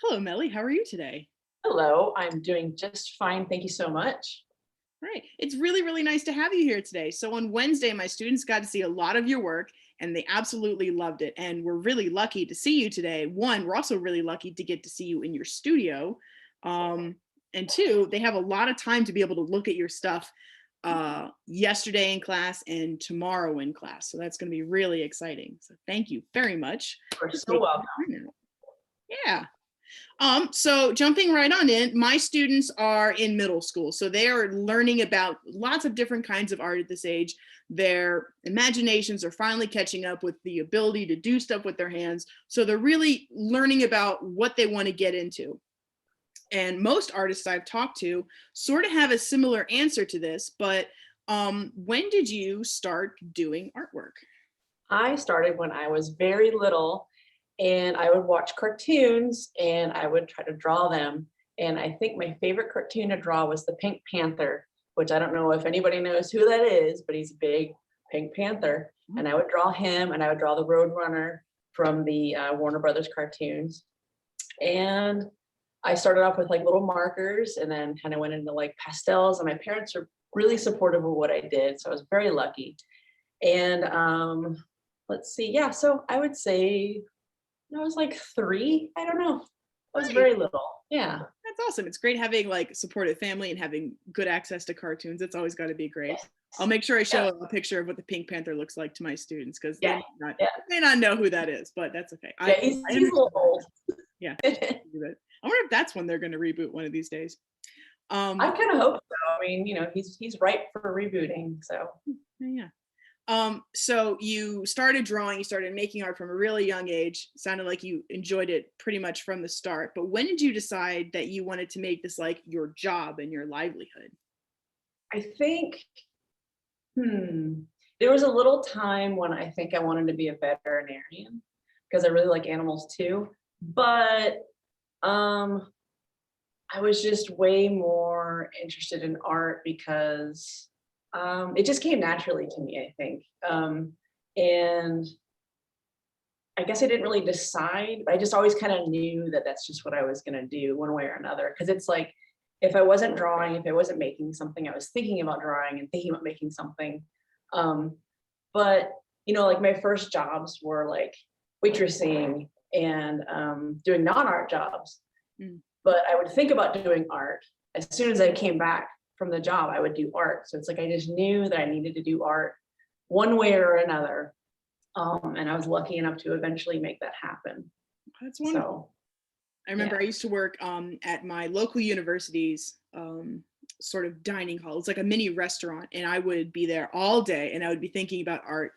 Hello, Melly. How are you today? Hello, I'm doing just fine. Thank you so much. Right. It's really, really nice to have you here today. So on Wednesday, my students got to see a lot of your work and they absolutely loved it. And we're really lucky to see you today. One, we're also really lucky to get to see you in your studio. Um, and two, they have a lot of time to be able to look at your stuff yesterday in class and tomorrow in class. So that's going to be really exciting. So thank you very much You're for so taking welcome. the time out. Yeah. So jumping right on in, my students are in middle school. So they are learning about lots of different kinds of art at this age. Their imaginations are finally catching up with the ability to do stuff with their hands. So they're really learning about what they want to get into. And most artists I've talked to sort of have a similar answer to this, but when did you start doing artwork? I started when I was very little and I would watch cartoons and I would try to draw them. And I think my favorite cartoon to draw was the Pink Panther, which I don't know if anybody knows who that is, but he's a big Pink Panther. And I would draw him and I would draw the Roadrunner from the Warner Brothers cartoons. And I started off with like little markers and then kind of went into like pastels. And my parents were really supportive of what I did. So I was very lucky. And let's see, yeah, so I would say I was like 3, I don't know. I was Nice. very little, yeah. That's awesome. It's great having like supportive family and having good access to cartoons. It's always got to be great. I'll make sure I show a picture of what the Pink Panther looks like to my students because Yeah, they yeah, may not know who that is, but that's okay. yeah, he's a little old. Yeah. I wonder if that's when they're going to reboot one of these days. I kind of hope so. I mean, he's ripe for rebooting, so. Yeah. So you started drawing, you started making art from a really young age. Sounded like you enjoyed it pretty much from the start. But when did you decide that you wanted to make this like your job and your livelihood? I think, there was a little time when I think I wanted to be a veterinarian because I really like animals too. But I was just way more interested in art because it just came naturally to me, I think. And I guess I didn't really decide, but I just always kind of knew that that's just what I was going to do one way or another. Because it's like, if I wasn't drawing, if I wasn't making something, I was thinking about drawing and thinking about making something. But, like my first jobs were like waitressing and doing non-art jobs. Mm. But I would think about doing art. As soon as I came back from the job, I would do art. So it's like I just knew that I needed to do art one way or another. And I was lucky enough to eventually make that happen. That's wonderful. I remember I used to work at my local university's sort of dining hall. It's like a mini restaurant, and I would be there all day, and I would be thinking about art,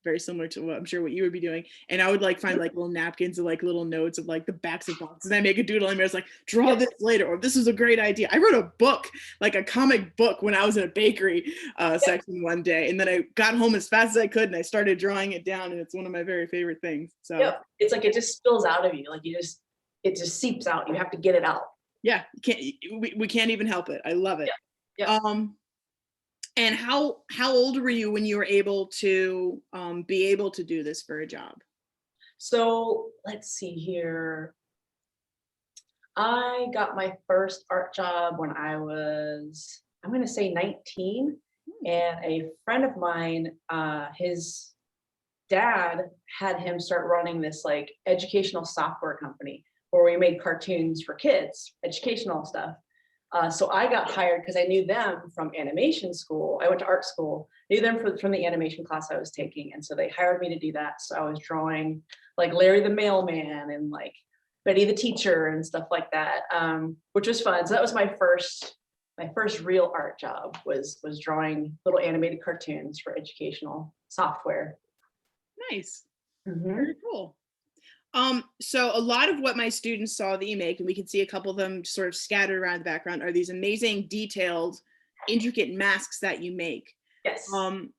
very similar to what I'm sure what you would be doing. And I would like find like little napkins and like little notes of like the backs of boxes. And I make a doodle and I was like, draw this later, or this is a great idea. I wrote a book, like a comic book when I was in a bakery section one day. And then I got home as fast as I could and I started drawing it down. And it's one of my very favorite things. So it's like it just spills out of you. Like it just seeps out. You have to get it out. Yeah, we can't even help it. I love it. Yeah. And how old were you when you were able to be able to do this for a job? So let's see here. I got my first art job when I was, I'm going to say 19. And a friend of mine, his dad had him start running this like educational software company where we made cartoons for kids, educational stuff. So I got hired because I knew them from animation school. I went to art school, knew them from the animation class I was taking. And so they hired me to do that. So I was drawing like Larry the Mailman and like Betty the Teacher and stuff like that, which was fun. So that was my first real art job was drawing little animated cartoons for educational software. Nice. Mm-hmm. Very cool. So a lot of what my students saw that you make, and we can see a couple of them sort of scattered around the background, are these amazing, detailed, intricate masks that you make. Yes.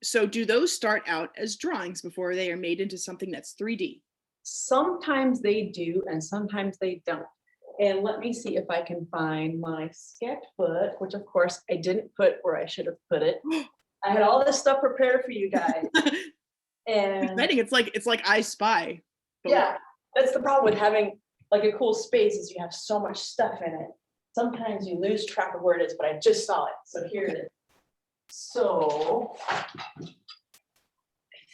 So do those start out as drawings before they are made into something that's 3D? Sometimes they do, and sometimes they don't. And let me see if I can find my sketchbook, which of course I didn't put where I should have put it. I had all this stuff prepared for you guys. And exciting. It's like I Spy. Yeah. That's the problem with having like a cool space is you have so much stuff in it. Sometimes you lose track of where it is, but I just saw it. So here it is. So I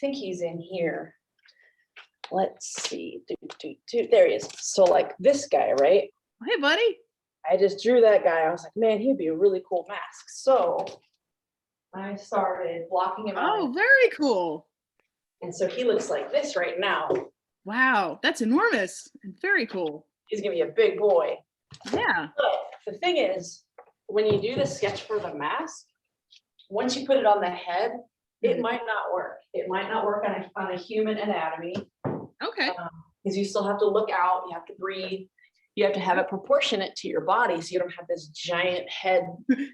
think he's in here. Let's see. There he is. So like this guy, right? Hey, buddy. I just drew that guy. I was like, man, he'd be a really cool mask. So I started blocking him out. Oh, very cool. And so he looks like this right now. Wow, that's enormous and very cool. He's gonna be a big boy. Yeah. But the thing is, when you do the sketch for the mask, once you put it on the head, it might not work. It might not work on a human anatomy. Okay. Because you still have to look out, you have to breathe, you have to have it proportionate to your body so you don't have this giant head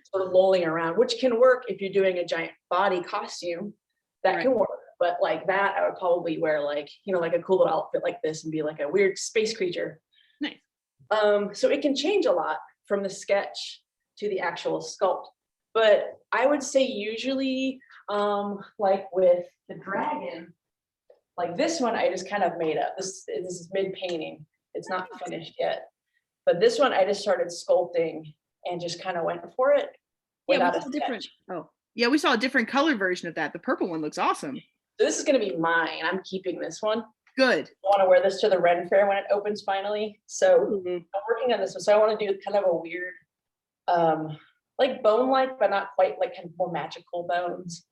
sort of lolling around, which can work if you're doing a giant body costume. That can work. But like that, I would probably wear like, you know, like a cool little outfit like this and be like a weird space creature. Nice. So it can change a lot from the sketch to the actual sculpt. But I would say usually, like with the dragon, like this one, I just kind of made up. This is mid painting. It's not finished yet. But this one, I just started sculpting and just kind of went for it. Yeah, we saw different. Oh, yeah, we saw a different color version of that. The purple one looks awesome. So this is going to be mine. I'm keeping this one. Good. I want to wear this to the Ren Fair when it opens finally. So I'm working on this one. So I want to do kind of a weird, like bone-like, but not quite like kind of more magical bones.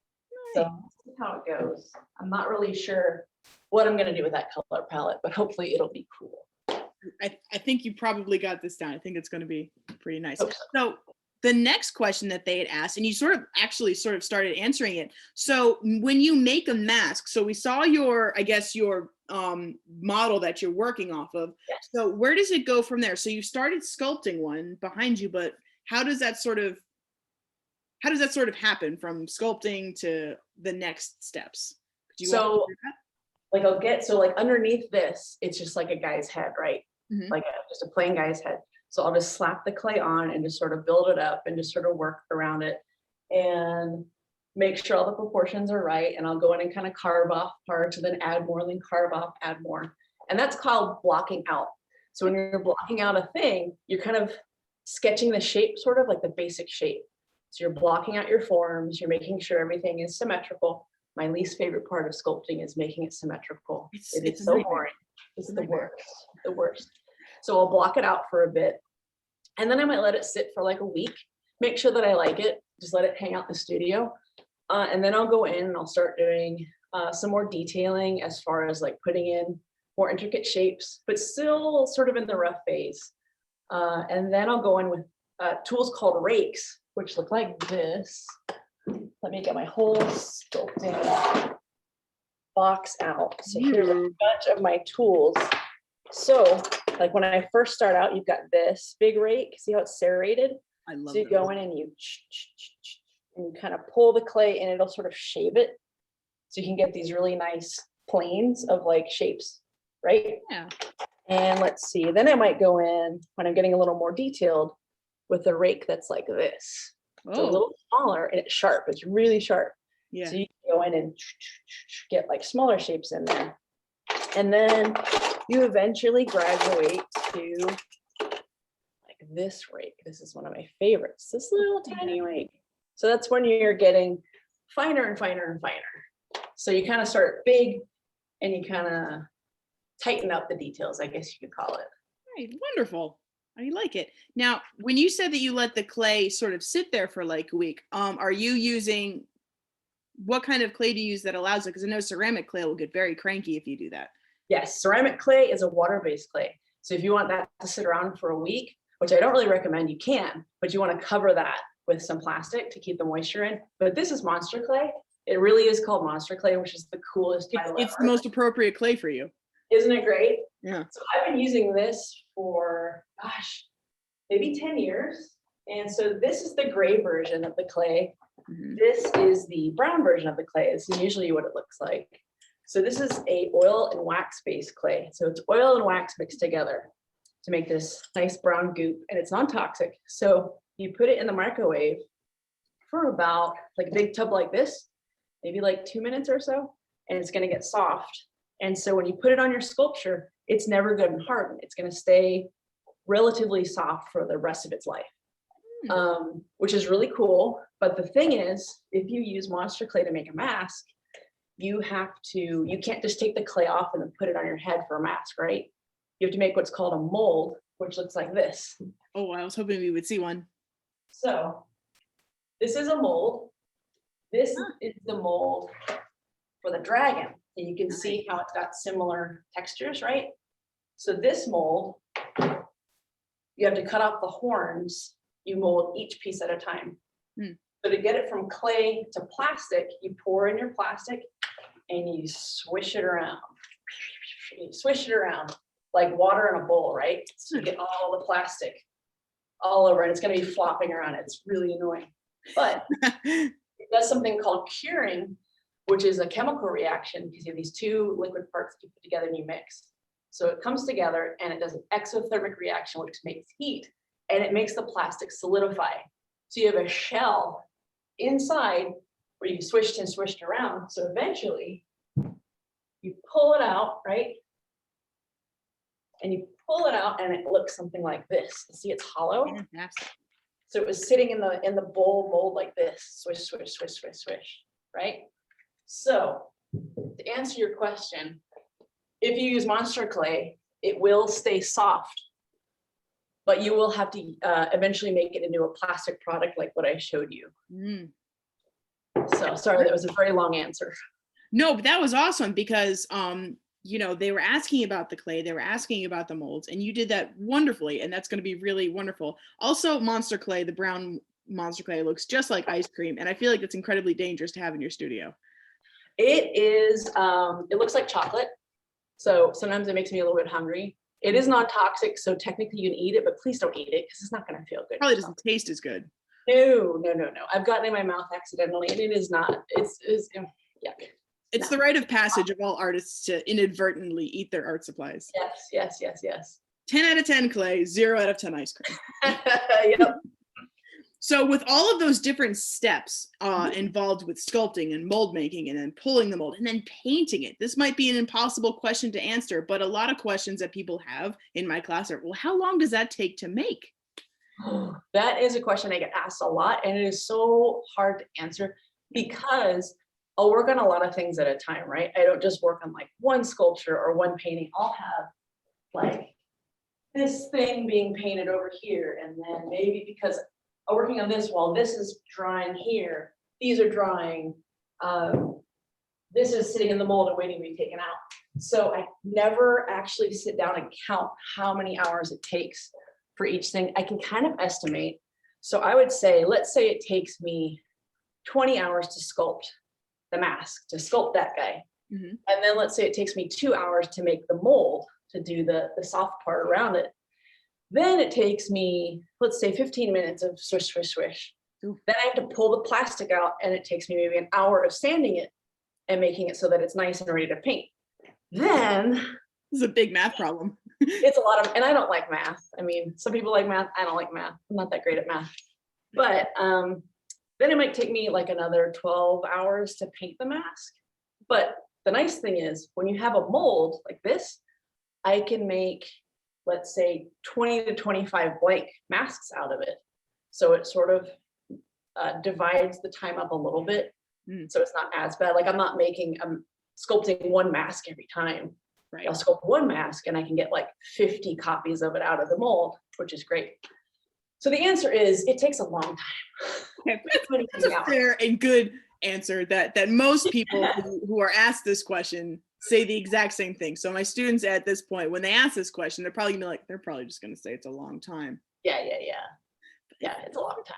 Nice. So this is how it goes. I'm not really sure what I'm going to do with that color palette, but hopefully it'll be cool. I think you probably got this down. I think it's going to be pretty nice. So the next question that they had asked, and you sort of started answering it. So when you make a mask, so we saw your, I guess your model that you're working off of. Yes. So where does it go from there? So you started sculpting one behind you, but how does that sort of happen from sculpting to the next steps? So like like underneath this, it's just like a guy's head, right? Mm-hmm. Like just a plain guy's head. So I'll just slap the clay on and just sort of build it up and just sort of work around it and make sure all the proportions are right. And I'll go in and kind of carve off parts and then add more, and then carve off, add more. And that's called blocking out. So when you're blocking out a thing, you're kind of sketching the shape, sort of like the basic shape. So you're blocking out your forms, you're making sure everything is symmetrical. My least favorite part of sculpting is making it symmetrical. It's so boring. It's the worst. So I'll block it out for a bit, and then I might let it sit for like a week, make sure that I like it, just let it hang out in the studio. And then I'll go in and I'll start doing some more detailing as far as like putting in more intricate shapes, but still sort of in the rough phase. And then I'll go in with tools called rakes, which look like this. Let me get my whole sculpting box out. So here's a bunch of my tools. So like when I first start out, you've got this big rake. See how it's serrated? I love it. So you go in and you kind of pull the clay and it'll sort of shave it. So you can get these really nice planes of like shapes, right? Yeah. And let's see, then I might go in when I'm getting a little more detailed with a rake that's like this. It's a little smaller and it's sharp. It's really sharp. Yeah. So you can go in and get like smaller shapes in there. And then you eventually graduate to like this rake. This is one of my favorites, this little tiny rake. So that's when you're getting finer and finer and finer. So you kind of start big and you kind of tighten up the details, I guess you could call it. Right, wonderful. I like it. Now, when you said that you let the clay sort of sit there for like a week, are you using, what kind of clay do you use that allows it? Because I know ceramic clay will get very cranky if you do that. Yes, ceramic clay is a water-based clay. So if you want that to sit around for a week, which I don't really recommend, you can, but you want to cover that with some plastic to keep the moisture in. But this is monster clay. It really is called monster clay, which is the coolest title It's the most appropriate clay for you. Isn't it great? Yeah. So I've been using this for, gosh, maybe 10 years. And so this is the gray version of the clay. Mm-hmm. This is the brown version of the clay. This is usually what it looks like. So this is a oil and wax based clay. So it's oil and wax mixed together to make this nice brown goop, and it's non-toxic. So you put it in the microwave for about like a big tub like this, maybe like 2 minutes or so, and it's gonna get soft. And so when you put it on your sculpture, it's never going to harden. It's going to stay relatively soft for the rest of its life, which is really cool. But the thing is, if you use monster clay to make a mask, you can't just take the clay off and then put it on your head for a mask, right? You have to make what's called a mold, which looks like this. Oh, I was hoping we would see one. So this is a mold. This is the mold for the dragon. And you can see how it's got similar textures, right? So this mold, you have to cut off the horns. You mold each piece at a time. So to get it from clay to plastic, you pour in your plastic and you swish it around. You swish it around like water in a bowl, right? So you get all the plastic all over, and it's going to be flopping around. It's really annoying. But it does something called curing, which is a chemical reaction because you have these two liquid parts that you put together and you mix. So it comes together and it does an exothermic reaction, which makes heat, and it makes the plastic solidify. So you have a shell inside where you swished and swished around. So eventually you pull it out, right? And you pull it out and it looks something like this. See, it's hollow. Fantastic. So it was sitting in the bowl mold like this, swish, swish, swish, swish, swish, right? So to answer your question, if you use monster clay, it will stay soft, but you will have to eventually make it into a plastic product like what I showed you. So sorry, that was a very long answer. No, but that was awesome because, you know, they were asking about the clay, they were asking about the molds, and you did that wonderfully. And that's going to be really wonderful. Also, monster clay, the brown monster clay looks just like ice cream. And I feel like it's incredibly dangerous to have in your studio. It is, it looks like chocolate. So sometimes it makes me a little bit hungry. It is non-toxic, so technically you can eat it, but please don't eat it because it's not going to feel good. Probably doesn't taste as good. No. I've gotten it in my mouth accidentally, and it is not. It's yuck. It's the rite of passage of all artists to inadvertently eat their art supplies. Yes. 10 out of 10 clay, 0 out of 10 ice cream. Yep. So with all of those different steps involved with sculpting and mold making and then pulling the mold and then painting it, this might be an impossible question to answer, but a lot of questions that people have in my class are, well, how long does that take to make? That is a question I get asked a lot, and it is so hard to answer because I'll work on a lot of things at a time, right? I don't just work on like one sculpture or one painting. I'll have like this thing being painted over here, and then maybe because I'm working on this while this is drying here, these are drying, this is sitting in the mold and waiting to be taken out. So I never actually sit down and count how many hours it takes for each thing. I can kind of estimate. So I would say, let's say it takes me 20 hours to sculpt the mask, to sculpt that guy. And then let's say it takes me 2 hours to make the mold, to do the soft part around it. Then it takes me, let's say 15 minutes of swish, swish, swish. Then I have to pull the plastic out, and it takes me maybe an hour of sanding it and making it so that it's nice and ready to paint. Then this is a big math problem. It's a lot of, and I don't like math. I mean, some people like math. I don't like math. I'm not that great at math. But then it might take me like another 12 hours to paint the mask. But the nice thing is when you have a mold like this, I can make, let's say 20 to 25 blank masks out of it. So it sort of divides the time up a little bit. So it's not as bad. Like I'm not sculpting one mask every time. Right. I'll sculpt one mask and I can get like 50 copies of it out of the mold, which is great. So the answer is it takes a long time. Okay, that's a fair and good answer that most people who are asked this question say the exact same thing. So my students at this point, when they ask this question, they're probably gonna be like, they're probably just gonna say it's a long time. Yeah, it's a long time.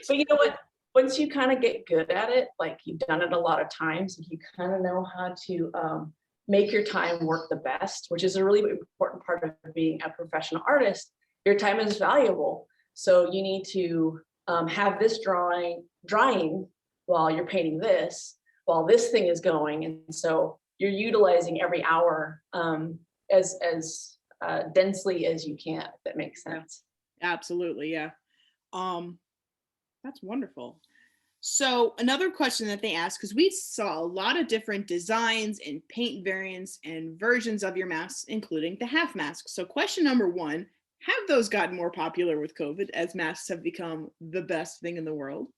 But you know what? Once you kind of get good at it, like you've done it a lot of times, you kind of know how to make your time work the best, which is a really important part of being a professional artist. Your time is valuable. So you need to have this drying while you're painting this, while this thing is going. And so you're utilizing every hour as densely as you can, if that makes sense. Absolutely, yeah. That's wonderful. So another question that they asked, because we saw a lot of different designs and paint variants and versions of your masks, including the half mask. So question number one, have those gotten more popular with COVID as masks have become the best thing in the world?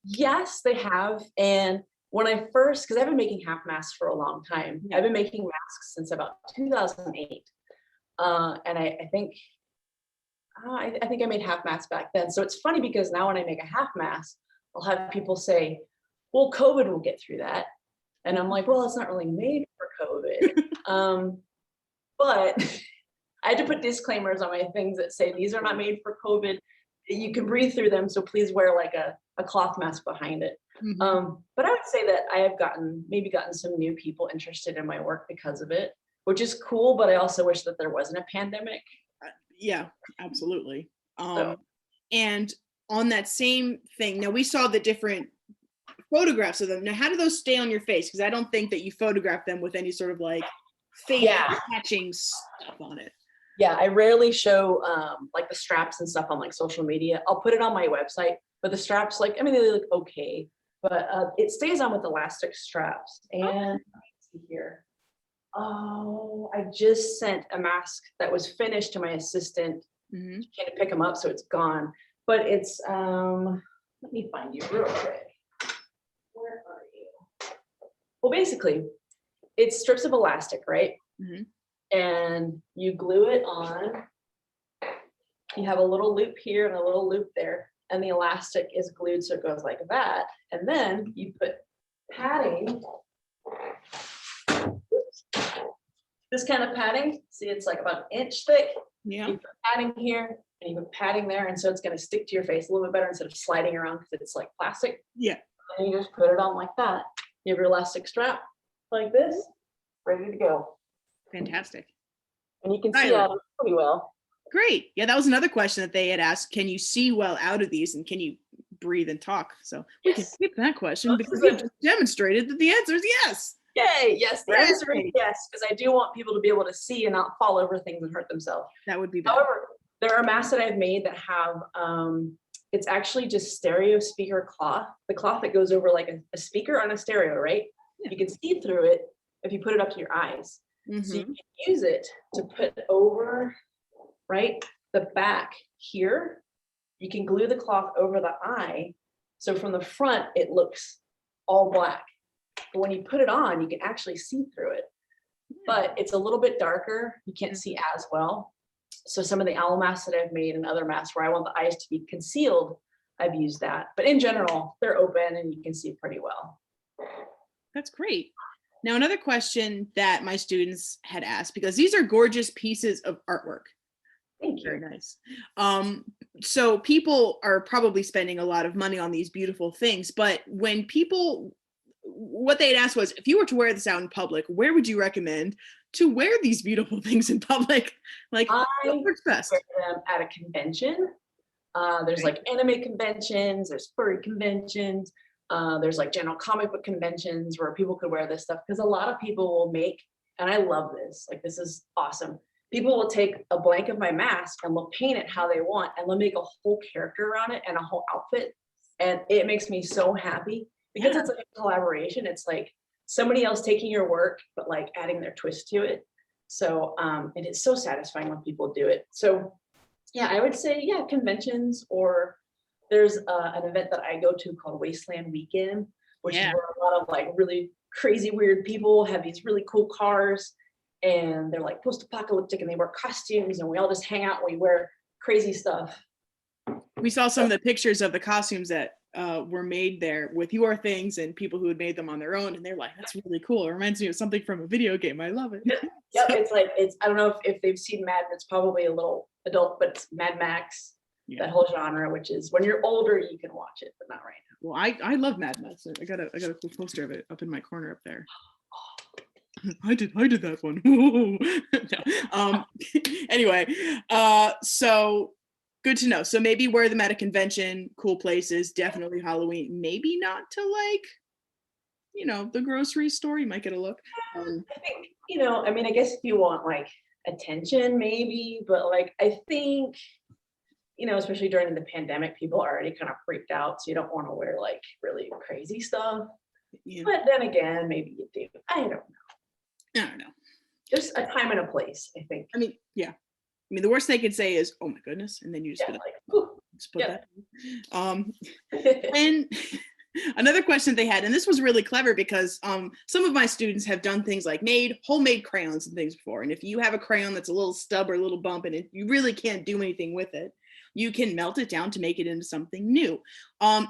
Yes, they have. And when I first, because I've been making half masks for a long time, Yeah. I've been making masks since about 2008. And I think I made half masks back then. So it's funny because now when I make a half mask, I'll have people say, well, COVID will get through that. And I'm like, well, it's not really made for COVID. But I had to put disclaimers on my things that say these are not made for COVID. You can breathe through them. So please wear like a cloth mask behind it. But I would say that I have maybe gotten some new people interested in my work because of it, which is cool. But I also wish that there wasn't a pandemic. Yeah, absolutely. So. And on that same thing, now we saw the different photographs of them. Now, how do those stay on your face? Because I don't think that you photograph them with any sort of like face catching stuff on it. Yeah, I rarely show like the straps and stuff on like social media. I'll put it on my website, but the straps, like, I mean, they look okay, but it stays on with elastic straps. And let me see here. Oh, I just sent a mask that was finished to my assistant. She came to pick them up, so it's gone. But it's let me find you real quick. Where are you? Well, basically, it's strips of elastic, right? And you glue it on. You have a little loop here and a little loop there, and the elastic is glued so it goes like that. And then you put padding. This kind of padding, see, it's like about an inch thick. Yeah. You put padding here and you put padding there, and so it's going to stick to your face a little bit better instead of sliding around because it's like plastic. Yeah. And you just put it on like that. You have your elastic strap like this, ready to go. Fantastic. And you can see out of it pretty well. Great. Yeah, that was another question that they had asked. Can you see well out of these, and can you breathe and talk? So we can skip that question because you just demonstrated that the answer is yes. Yay, yes, the answer is yes, because I do want people to be able to see and not fall over things and hurt themselves. That would be better. However, there are masks that I've made that have, it's actually just stereo speaker cloth, the cloth that goes over like a speaker on a stereo, right? Yeah. You can see through it if you put it up to your eyes. So you can use it to put over, right, the back here. You can glue the cloth over the eye. So from the front, it looks all black. But when you put it on, you can actually see through it. But it's a little bit darker. You can't see as well. So some of the owl masks that I've made and other masks where I want the eyes to be concealed, I've used that. But in general, they're open and you can see pretty well. That's great. Now, another question that my students had asked, because these are gorgeous pieces of artwork. Thank you. Very nice. So people are probably spending a lot of money on these beautiful things, but when people, what they had asked was, if you were to wear this out in public, where would you recommend to wear these beautiful things in public? Like, what works best? Wear them at a convention. There's like anime conventions, there's furry conventions, there's like general comic book conventions where people could wear this stuff, because a lot of people will make, and I love this, like this is awesome. People will take a blank of my mask and will paint it how they want, and they'll make a whole character around it and a whole outfit. And it makes me so happy because it's like a collaboration. It's like somebody else taking your work, but like adding their twist to it. So it is so satisfying when people do it. So yeah, I would say, yeah, conventions, or there's an event that I go to called Wasteland Weekend, which is where a lot of like really crazy, weird people have these really cool cars, and they're like post-apocalyptic, and they wear costumes, and we all just hang out and we wear crazy stuff. We saw some of the pictures of the costumes that were made there with your things and people who had made them on their own, and they're like, that's really cool. It reminds me of something from a video game. I love it. Yep, it's like, I don't know if they've seen Mad, it's probably a little adult, but it's Mad Max, that whole genre, which is when you're older, you can watch it, but not right now. Well, I love Mad Max. I got a cool poster of it up in my corner up there. I did that one. No. Anyway, so good to know. So maybe wear them at a convention, cool places, definitely Halloween, maybe not to like, the grocery store, you might get a look. I think, I mean, I guess if you want like attention, maybe, but like, I think especially during the pandemic, people are already kind of freaked out. So you don't want to wear like really crazy stuff. Yeah. But then again, maybe you do. I don't know. I don't know. Just a time and a place, I think. I mean, yeah. I mean, the worst they could say is, "Oh my goodness," and then you just, Yeah, just put yeah. that. And another question they had, and this was really clever because some of my students have done things like made homemade crayons and things before. And if you have a crayon that's a little stub or a little bump and you really can't do anything with it, you can melt it down to make it into something new.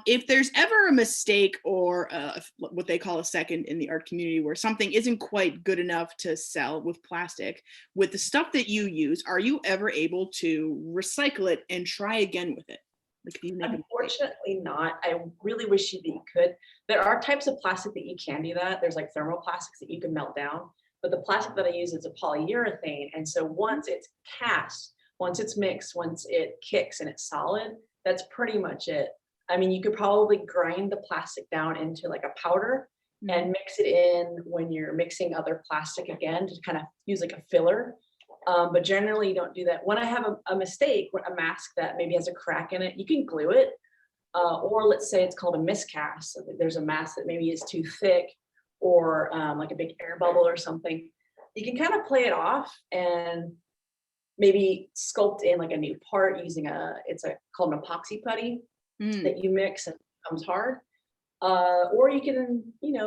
If there's ever a mistake or what they call a second in the art community where something isn't quite good enough to sell with plastic, with the stuff that you use, are you ever able to recycle it and try again with it? Like, do you make Unfortunately not. I really wish that you could. There are types of plastic that you can do that. There's like thermoplastics that you can melt down, but the plastic that I use is a polyurethane. And so once it's cast, once it's mixed, once it kicks and it's solid, that's pretty much it. I mean, you could probably grind the plastic down into like a powder and mix it in when you're mixing other plastic again to kind of use like a filler. But generally you don't do that. When I have a mistake, a mask that maybe has a crack in it, you can glue it. Or let's say it's called a miscast. So there's a mask that maybe is too thick or like a big air bubble or something. You can kind of play it off and maybe sculpt in like a new part using called an epoxy putty that you mix and it becomes hard. Or you can,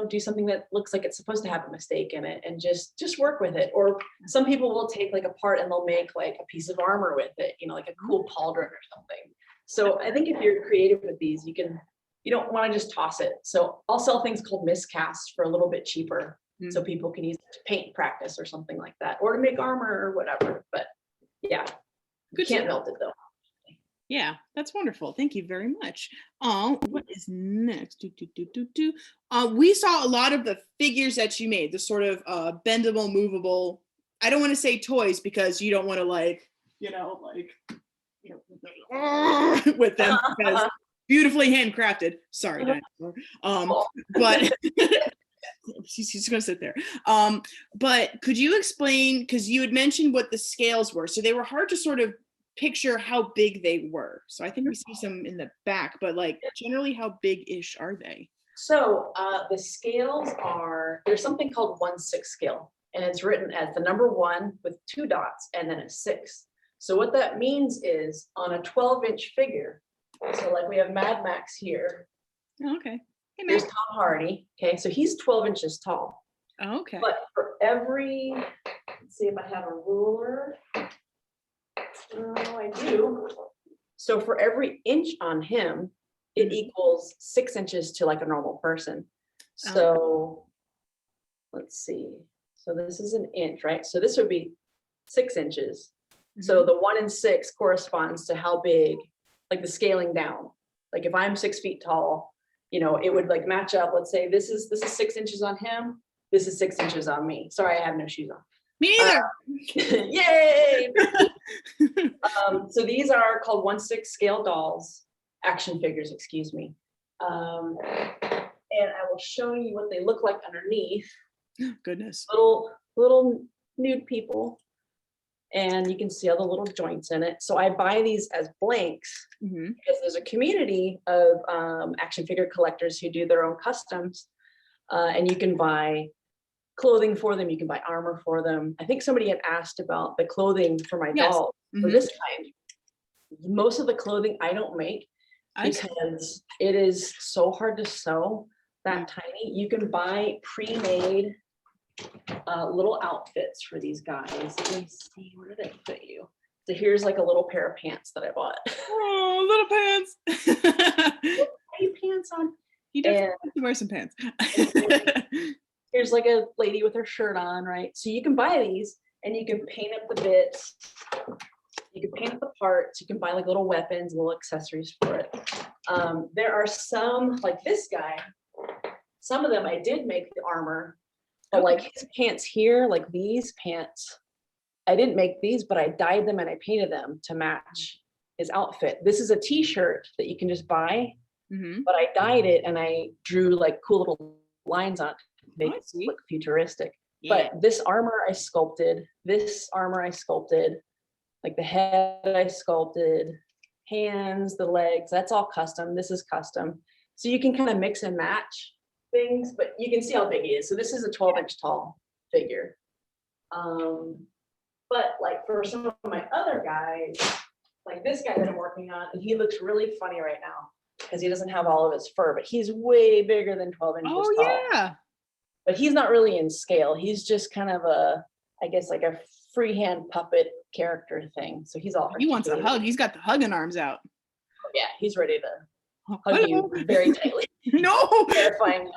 do something that looks like it's supposed to have a mistake in it and just work with it. Or some people will take like a part and they'll make like a piece of armor with it, like a cool pauldron or something. So I think if you're creative with these, you don't want to just toss it. So I'll sell things called miscasts for a little bit cheaper so people can use it to paint practice or something like that, or to make armor or whatever. But yeah, you can't melt it though. Yeah, that's wonderful. Thank you very much. What is next? We saw a lot of the figures that you made, the sort of bendable, movable. I don't want to say toys because you don't want to with them because beautifully handcrafted. Sorry, dinosaur. But she's gonna sit there. But could you explain, because you had mentioned what the scales were, so they were hard to sort of picture how big they were. So I think we see some in the back, but like generally how big-ish are they? So the scales there's something called 1/6 scale, and it's written as the number 1 with 2 dots and then a 6. So what that means is on a 12-inch figure, so like we have Mad Max here. Oh, okay. Hey, there's Tom Hardy. Okay, so he's 12 inches tall. Oh, okay. But for every, let's see if I have a ruler. Oh, I do. So for every inch on him, it equals 6 inches to like a normal person. So let's see. So this is an inch, right? So this would be 6 inches. So the 1 and 6 corresponds to how big, like the scaling down. Like if I'm 6 feet tall, it would like match up. Let's say this is 6 inches on him. This is 6 inches on me. Sorry, I have no shoes on. Me neither. Yay! So these are called 1/6 scale dolls, action figures, excuse me. And I will show you what they look like underneath. Goodness. Little nude people. And you can see all the little joints in it. So I buy these as blanks because there's a community of action figure collectors who do their own customs. And you can buy clothing for them. You can buy armor for them. I think somebody had asked about the clothing for my doll for this kind. Most of the clothing I don't make because it is so hard to sew that tiny. You can buy pre-made little outfits for these guys. Let me see, where did I put you? So here's like a little pair of pants that I bought. Oh, little pants. Little pants on. He does have to wear some pants. Here's like a lady with her shirt on, right? So you can buy these and you can paint up the bits. You can paint up the parts. You can buy like little weapons, little accessories for it. There are some, like this guy, some of them I did make the armor, but like his pants here, like these pants, I didn't make these, but I dyed them and I painted them to match his outfit. This is a t-shirt that you can just buy, but I dyed it and I drew like cool little lines on it to make it look futuristic. Yeah. But this armor I sculpted, like the head I sculpted, hands, the legs, that's all custom. This is custom. So you can kind of mix and match things, but you can see how big he is. So this is a 12-inch tall figure. But like for some of my other guys, like this guy that I'm working on, and he looks really funny right now because he doesn't have all of his fur, but he's way bigger than 12 inches tall. Yeah. But he's not really in scale. He's just kind of a, I guess, like a freehand puppet character thing. So he's all. He wants a hug. He's got the hugging arms out. Yeah, he's ready to hug you very tightly. No. Terrifying.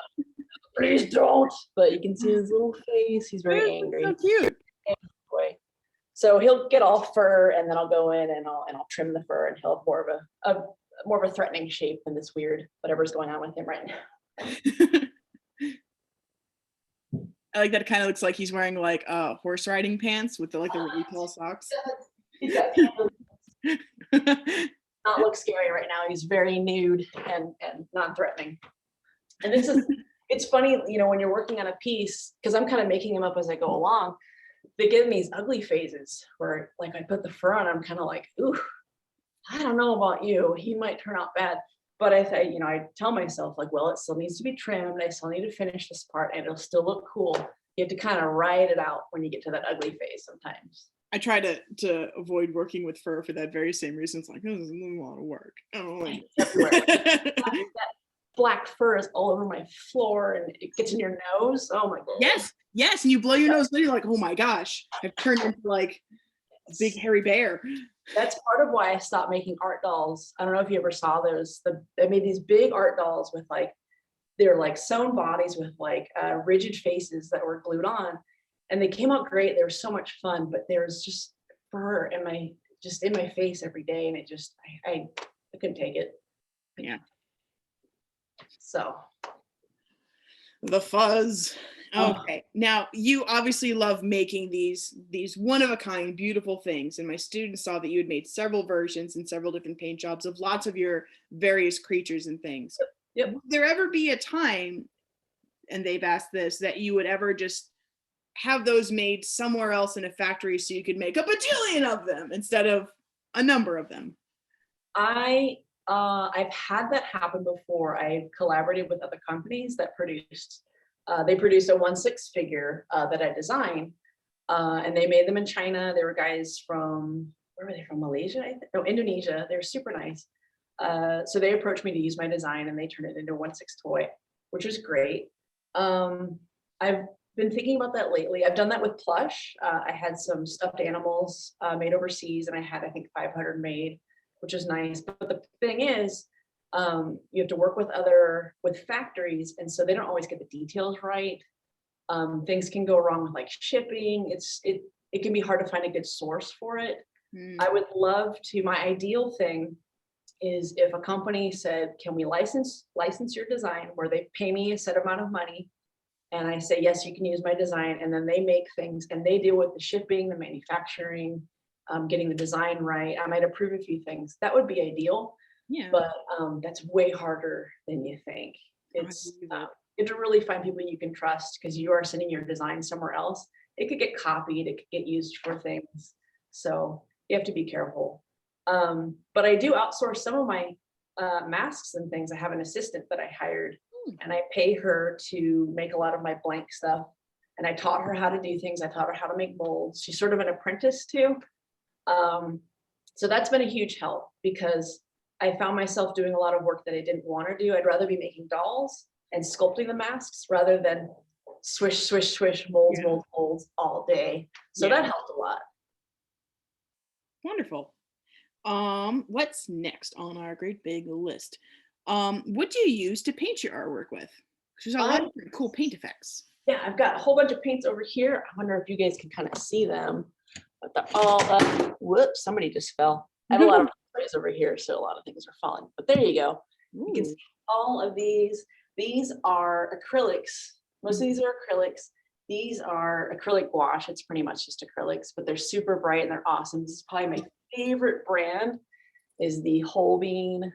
Please don't. But you can see his little face. He's very angry. So cute. Boy. So he'll get all fur, and then I'll go in and I'll trim the fur, and he'll have more of a threatening shape than this weird whatever's going on with him right now. I like that. It kind of looks like he's wearing like horse riding pants with the really tall socks. He's got not look scary right now. He's very nude and non-threatening. And it's funny, when you're working on a piece, because I'm kind of making them up as I go along, they get in these ugly phases where like I put the fur on, I'm kind of like, ooh, I don't know about you. He might turn out bad. But I tell myself like, well, it still needs to be trimmed. I still need to finish this part and it'll still look cool. You have to kind of ride it out when you get to that ugly phase sometimes. I try to avoid working with fur for that very same reason. It's like, this is a lot of work. I don't like it. That black fur is all over my floor and it gets in your nose. Oh my God. Yes. And you blow your nose, and you're like, oh my gosh, I've turned into like a big hairy bear. That's part of why I stopped making art dolls. I don't know if you ever saw those. They made these big art dolls with they're like sewn bodies with rigid faces that were glued on. And they came out great. They were so much fun, but there was just fur in my face every day. And I couldn't take it. Yeah. So. The fuzz. Okay. Now you obviously love making these one-of-a-kind beautiful things, and my students saw that you had made several versions and several different paint jobs of lots of your various creatures and things. Yep. Would there ever be a time, and they've asked this, that you would ever just have those made somewhere else in a factory so you could make a bajillion of them instead of a number of them? I've had that happen before. I collaborated with other companies that produced a 1/6 figure that I designed, and they made them in China. They were guys from, where were they from? Malaysia? I think. No, Indonesia. They're super nice. So they approached me to use my design, and they turned it into a 1/6 toy, which was great. I've been thinking about that lately. I've done that with plush. I had some stuffed animals made overseas, and I had, I think, 500 made, which is nice. But the thing is, you have to work with factories, and so they don't always get the details right. Things can go wrong with shipping. It can be hard to find a good source for it. I would love to. My ideal thing is if a company said, "Can we license your design?" where they pay me a set amount of money, and I say, "Yes, you can use my design," and then they make things and they deal with the shipping, the manufacturing, getting the design right. I might approve a few things. That would be ideal. Yeah. But that's way harder than you think. You have to really find people you can trust, because you are sending your design somewhere else. It could get copied, it could get used for things. So you have to be careful. But I do outsource some of my masks and things. I have an assistant that I hired, and I pay her to make a lot of my blank stuff. And I taught her how to do things. I taught her how to make molds. She's sort of an apprentice too. So that's been a huge help, because I found myself doing a lot of work that I didn't want to do. I'd rather be making dolls and sculpting the masks rather than swish, swish, swish, molds, molds all day. So that helped a lot. Wonderful. What's next on our great big list? What do you use to paint your artwork with? There's a lot of cool paint effects. Yeah, I've got a whole bunch of paints over here. I wonder if you guys can kind of see them, but they're all up. Whoops, somebody just fell. I have a lot of sprays over here, so a lot of things are falling, but there you go. You can see all of these. These are acrylics. Most of these are acrylics. These are acrylic gouache. It's pretty much just acrylics, but they're super bright and they're awesome. This is probably my favorite brand, is the Whole Bean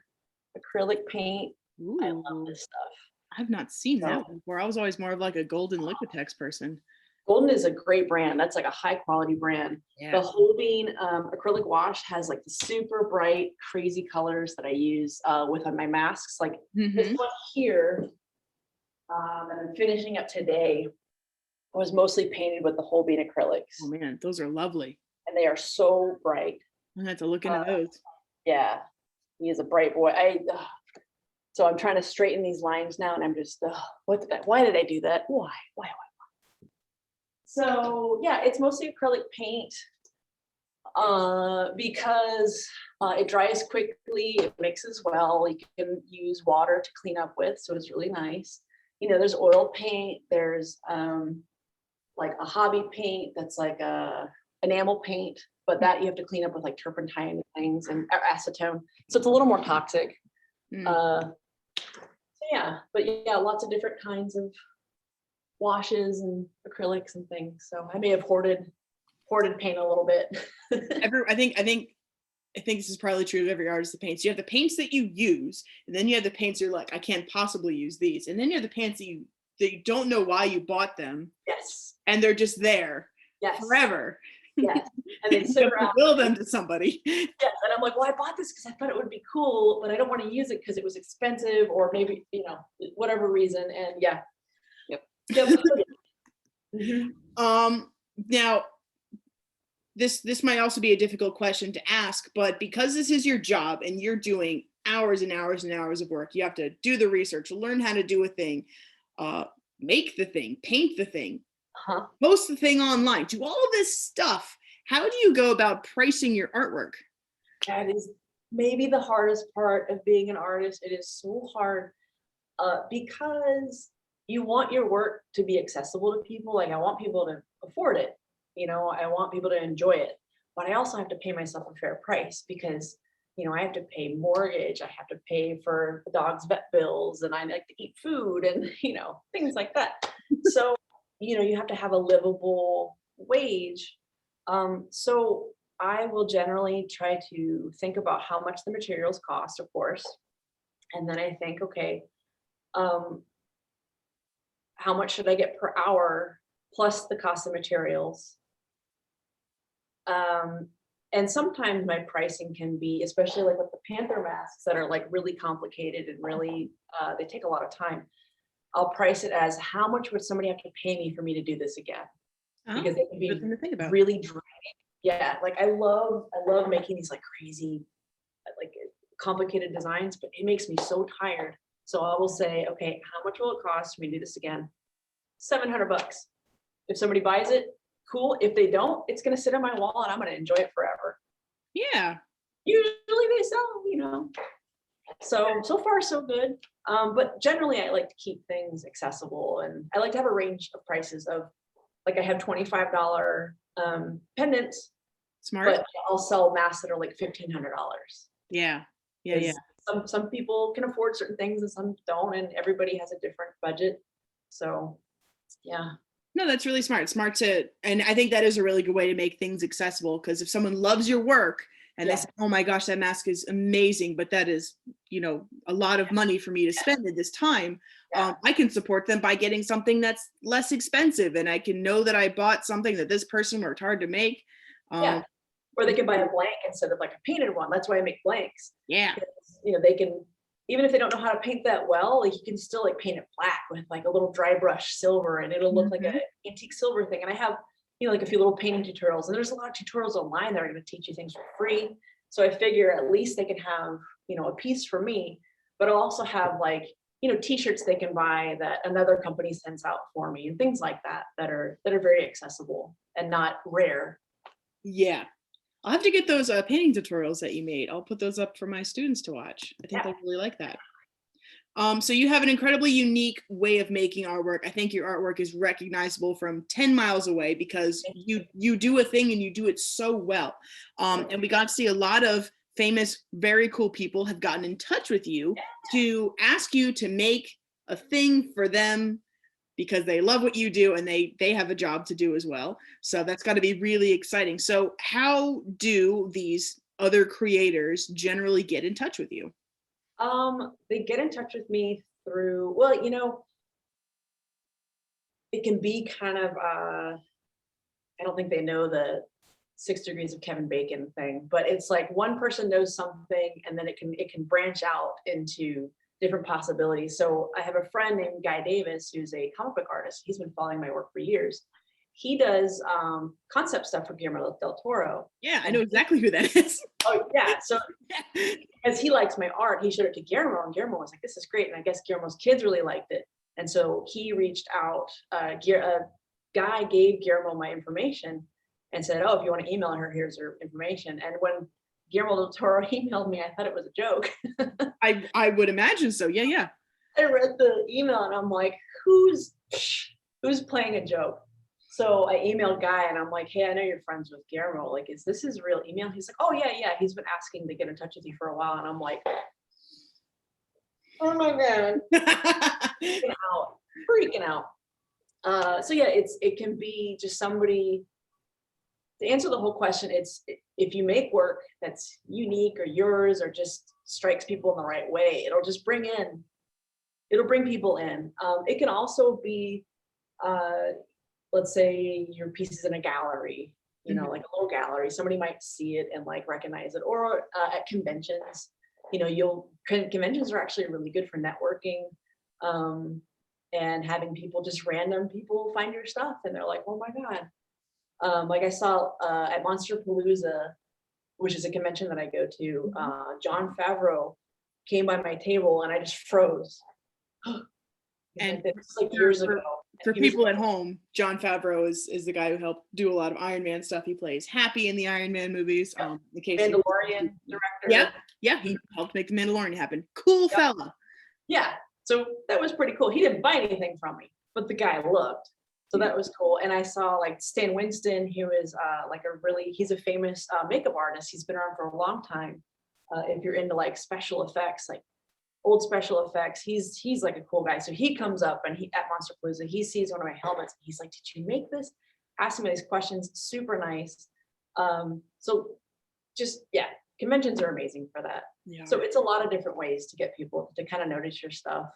acrylic paint. Ooh. I love this stuff. I've not seen that before. I was always more of like a golden Liquitex person. Golden is a great brand. That's like a high quality brand. Yeah. The Holbein acrylic wash has like the super bright, crazy colors that I use with my masks. Like this one here that I'm finishing up today was mostly painted with the Holbein acrylics. Oh man, those are lovely. And they are so bright. I have to look into those. Yeah, he is a bright boy. So I'm trying to straighten these lines now, and I'm just, why did I do that? Why? So yeah, it's mostly acrylic paint because it dries quickly, it mixes well. You can use water to clean up with, so it's really nice. You know, there's oil paint, there's like a hobby paint that's like a enamel paint, but that you have to clean up with like turpentine and things and acetone, so it's a little more toxic. So yeah, but yeah, lots of different kinds of washes and acrylics and things. So I may have hoarded paint a little bit. I think this is probably true of every artist that paints. You have the paints that you use, and then you have the paints you're like, I can't possibly use these. And then you have the paints that you don't know why you bought them. Yes. And they're just there forever. Yes. And they sit around. Bill them to somebody. Yes. And I'm like, well, I bought this because I thought it would be cool, but I don't want to use it because it was expensive or maybe, you know, whatever reason. And yeah. Yep. Now this might also be a difficult question to ask, but because this is your job and you're doing hours and hours and hours of work, you have to do the research, learn how to do a thing, make the thing, paint the thing, post the thing online, do all of this stuff. How do you go about pricing your artwork? That is maybe the hardest part of being an artist. It is so hard because you want your work to be accessible to people. Like I want people to afford it. You know, I want people to enjoy it, but I also have to pay myself a fair price because, you know, I have to pay mortgage, I have to pay for the dog's vet bills, and I like to eat food and, you know, things like that. So, you know, you have to have a livable wage. So I will generally try to think about how much the materials cost, of course. And then I think, okay, how much should I get per hour plus the cost of materials? And sometimes my pricing can be, especially like with the panther masks that are like really complicated and really, they take a lot of time. I'll price it as how much would somebody have to pay me for me to do this again? Because it can be really draining. Yeah, like I love making these like crazy, like complicated designs, but it makes me so tired. So I will say, okay, how much will it cost for me to do this again? $700. If somebody buys it, cool. If they don't, it's going to sit on my wall and I'm going to enjoy it forever. Yeah. Usually they sell, you know. So far so good. But generally I like to keep things accessible, and I like to have a range of prices of, like I have $25 pendants. Smart. But I'll sell masks that are like $1,500. Yeah. Some people can afford certain things and some don't, and everybody has a different budget. So yeah. No, that's really smart. And I think that is a really good way to make things accessible, because if someone loves your work and they say, oh my gosh, that mask is amazing, but that is, you know, a lot of money for me to spend at this time, I can support them by getting something that's less expensive, and I can know that I bought something that this person worked hard to make. Or they can buy a blank instead of like a painted one. That's why I make blanks. Yeah. Because, you know, they can, even if they don't know how to paint that well, like you can still like paint it black with like a little dry brush silver, and it'll look like an antique silver thing. And I have, you know, like a few little painting tutorials, and there's a lot of tutorials online that are going to teach you things for free. So I figure at least they can have, you know, a piece for me, but I'll also have like, you know, t-shirts they can buy that another company sends out for me, and things like that that are very accessible and not rare. Yeah. I'll have to get those painting tutorials that you made. I'll put those up for my students to watch. I think they'll really like that. So you have an incredibly unique way of making artwork. I think your artwork is recognizable from 10 miles away because you do a thing and you do it so well. And we got to see a lot of famous, very cool people have gotten in touch with you to ask you to make a thing for them because they love what you do and they have a job to do as well. So that's got to be really exciting. So how do these other creators generally get in touch with you? They get in touch with me through, well, you know, it can be kind of, I don't think they know the 6 degrees of Kevin Bacon thing, but it's like one person knows something and then it can branch out into different possibilities. So I have a friend named Guy Davis, who's a comic book artist. He's been following my work for years. He does concept stuff for Guillermo del Toro. Yeah, I know exactly who that is. Oh yeah, so as he likes my art, he showed it to Guillermo, and Guillermo was like, "This is great." And I guess Guillermo's kids really liked it, and so he reached out. Guy gave Guillermo my information and said, "Oh, if you want to email her, here's her information." And when Guillermo del Toro emailed me, I thought it was a joke. I would imagine so. Yeah, yeah. I read the email and I'm like, who's playing a joke? So I emailed Guy and I'm like, hey, I know you're friends with Guillermo. Like, is this his real email? He's like, oh yeah, yeah. He's been asking to get in touch with you for a while. And I'm like, oh my God. freaking out. So yeah, it can be just somebody. To answer the whole question, it's if you make work that's unique or yours or just strikes people in the right way, it'll bring people in. It can also be, let's say your piece is in a gallery, like a little gallery. Somebody might see it and like recognize it, or at conventions. Conventions are actually really good for networking, and having random people find your stuff and they're like, oh my God. Like I saw at Monster Palooza, which is a convention that I go to, John Favreau came by my table and I just froze. And it's like years ago. For people at home, John Favreau is the guy who helped do a lot of Iron Man stuff. He plays Happy in the Iron Man movies. The case Mandalorian director. Yeah, he helped make the Mandalorian happen. Cool fella. Yeah, so that was pretty cool. He didn't buy anything from me, but the guy looked. So that was cool. And I saw like Stan Winston, who is he's a famous makeup artist. He's been around for a long time. If you're into like special effects, like old special effects, he's like a cool guy. So he comes up and at Monster Palooza, he sees one of my helmets. And he's like, did you make this? Asking me these questions, super nice. So just, yeah, conventions are amazing for that. Yeah. So it's a lot of different ways to get people to kind of notice your stuff.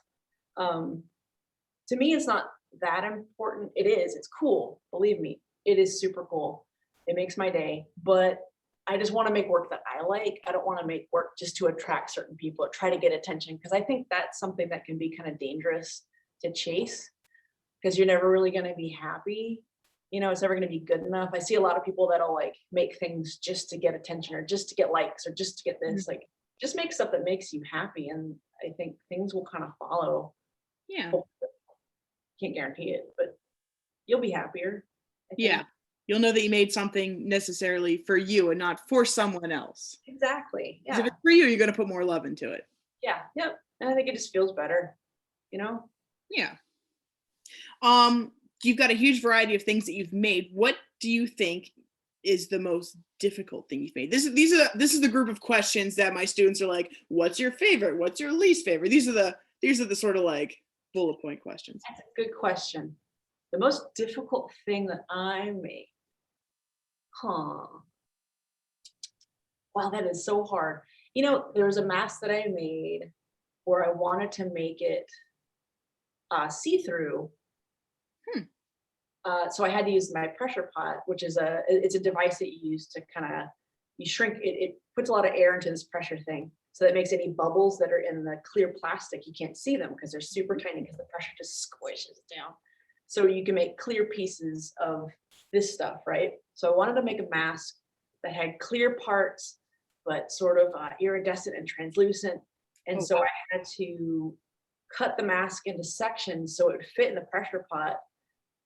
To me, it's not that important. It is, it's cool. Believe me, it is super cool. It makes my day, but I just want to make work that I like. I don't want to make work just to attract certain people or try to get attention, because I think that's something that can be kind of dangerous to chase, because you're never really going to be happy. It's never going to be good enough. I see a lot of people that'll like make things just to get attention or just to get likes or just to get this, like just make stuff that makes you happy. And I think things will kind of follow. Yeah. Can't guarantee it, but you'll be happier. Yeah. You'll know that you made something necessarily for you and not for someone else. Exactly. Yeah. If it's for you, you're going to put more love into it. Yeah. Yep. And I think it just feels better, Yeah. You've got a huge variety of things that you've made. What do you think is the most difficult thing you've made? This is the group of questions that my students are like, what's your favorite? What's your least favorite? These are the sort of like bullet point questions. That's a good question. The most difficult thing that I made. Wow, that is so hard. There was a mask that I made where I wanted to make it see-through. So I had to use my pressure pot, which is it's a device that you use to you shrink it. It puts a lot of air into this pressure thing. So that makes any bubbles that are in the clear plastic, you can't see them because they're super tiny because the pressure just squishes down. So you can make clear pieces of this stuff, right? So I wanted to make a mask that had clear parts, but sort of iridescent and translucent. And so I had to cut the mask into sections so it would fit in the pressure pot.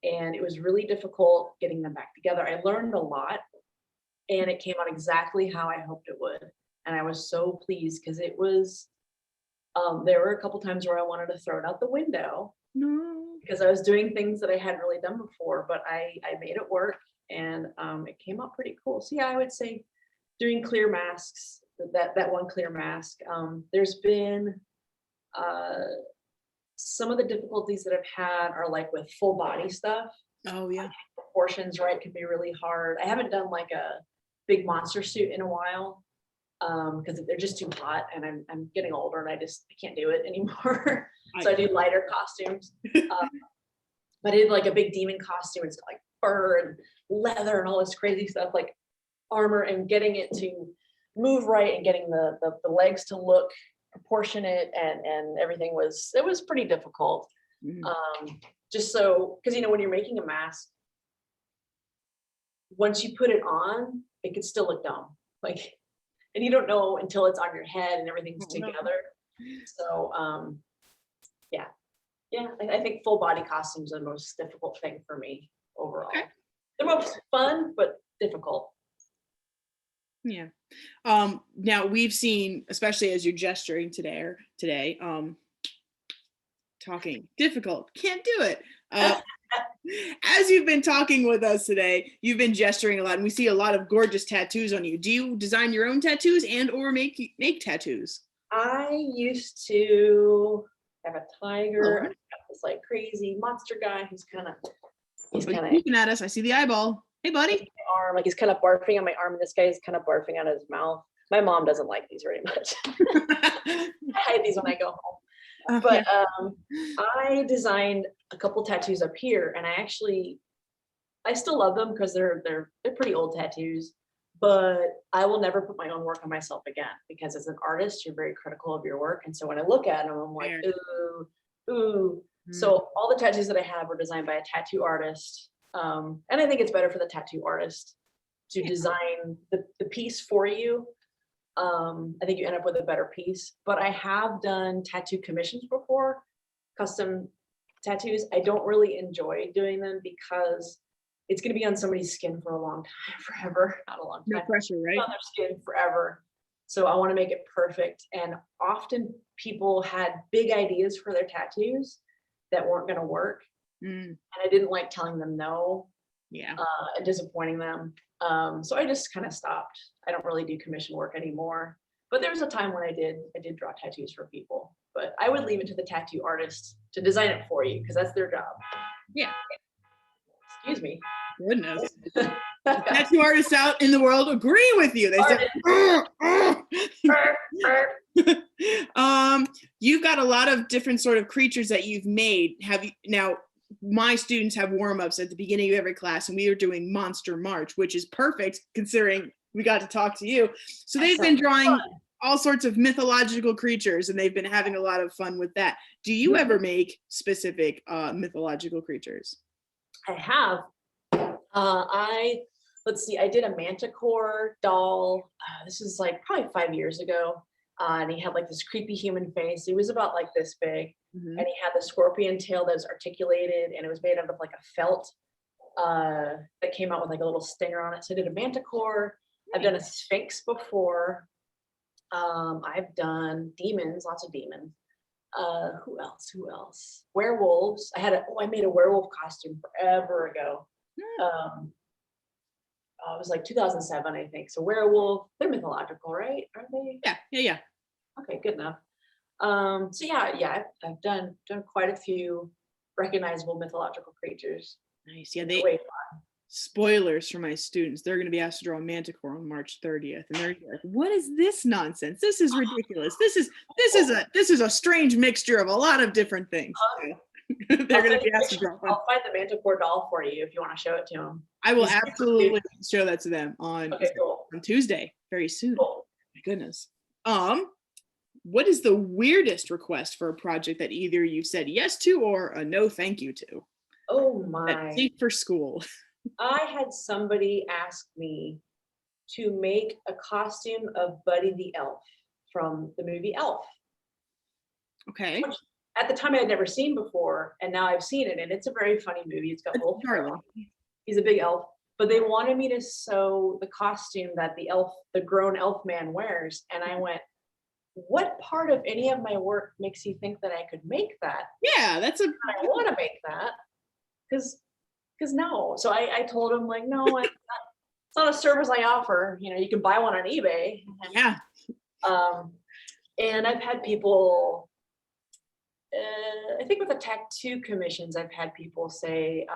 And it was really difficult getting them back together. I learned a lot and it came out exactly how I hoped it would. And I was so pleased because it was, there were a couple times where I wanted to throw it out the window. No. Because I was doing things that I hadn't really done before, but I made it work and it came out pretty cool. So yeah, I would say doing clear masks, that one clear mask. There's been some of the difficulties that I've had are like with full body stuff. Oh yeah. Proportions, right, can be really hard. I haven't done like a big monster suit in a while because they're just too hot and I'm getting older and I can't do it anymore. So I do lighter costumes. But I did like a big demon costume. It's got like fur and leather and all this crazy stuff, like armor, and getting it to move right and getting the legs to look proportionate and everything was pretty difficult. Just so, because when you're making a mask, once you put it on, it could still look dumb, like, and you don't know until it's on your head and everything's together. So I think full body costumes are the most difficult thing for me overall. Okay. They're most fun but difficult. Yeah. Now we've seen, especially as you're gesturing today, talking difficult, can't do it. As you've been talking with us today, you've been gesturing a lot, and we see a lot of gorgeous tattoos on you. Do you design your own tattoos and or make tattoos? I used to have a tiger. I got this like crazy monster guy who's kind of looking at us. I see the eyeball. Hey, buddy. Arm, like he's kind of barfing on my arm, and this guy is kind of barfing on his mouth. My mom doesn't like these very much. I hide these when I go home. But I designed a couple tattoos up here, and I still love them because they're pretty old tattoos. But I will never put my own work on myself again, because as an artist, you're very critical of your work. And so when I look at them, I'm like, ooh. So all the tattoos that I have were designed by a tattoo artist. And I think it's better for the tattoo artist to design the piece for you. I think you end up with a better piece. But I have done tattoo commissions before, custom tattoos. I don't really enjoy doing them because it's going to be on somebody's skin for a long time, forever. Not a long time. No pressure, right? On their skin forever. So I want to make it perfect. And often people had big ideas for their tattoos that weren't going to work. And I didn't like telling them no. Yeah. And disappointing them. So I just kind of stopped. I don't really do commission work anymore. But there was a time when I did draw tattoos for people. But I would leave it to the tattoo artist to design it for you, because that's their job. Yeah. Excuse me. Goodness. Tattoo artists out in the world agree with you. They say, you've got a lot of different sort of creatures that you've made. Have you now? My students have warm-ups at the beginning of every class, and we are doing Monster March, which is perfect considering we got to talk to you. So they've been drawing all sorts of mythological creatures, and they've been having a lot of fun with that. Do you ever make specific mythological creatures? I have. Let's see, I did a Manticore doll. This was like probably 5 years ago. And he had like this creepy human face. He was about like this big. And he had the scorpion tail that was articulated, and it was made out of like a felt that came out with like a little stinger on it. So I did a Manticore. I've done a Sphinx before. I've done demons, lots of demons. Who else? Werewolves. I made a werewolf costume forever ago. It was like 2007, I think. So werewolf, they're mythological, right? Aren't they? Yeah. Okay, good enough. So I've done quite a few recognizable mythological creatures. Nice. Yeah, spoilers for my students. They're going to be asked to draw a Manticore on March 30th, and they're like, "What is this nonsense? This is ridiculous. This is a strange mixture of a lot of different things." They're going to be asked to draw. I'll find the Manticore doll for you if you want to show it to them. I will absolutely show that to them on Tuesday, very soon. Cool. My goodness. What is the weirdest request for a project that either you've said yes to or a no thank you to? Oh my. Safe for school. I had somebody ask me to make a costume of Buddy the Elf from the movie Elf. Okay. Which at the time I had never seen before, and now I've seen it, and it's a very funny movie. It's got Will Ferrell. He's a big elf, but they wanted me to sew the costume that the grown elf man wears, and I went, what part of any of my work makes you think that I could make that? Yeah, I want to make that because no. So I told him like, no, it's not a service I offer. You can buy one on eBay. Yeah. And I've had people, I think with the tattoo commissions, I've had people say,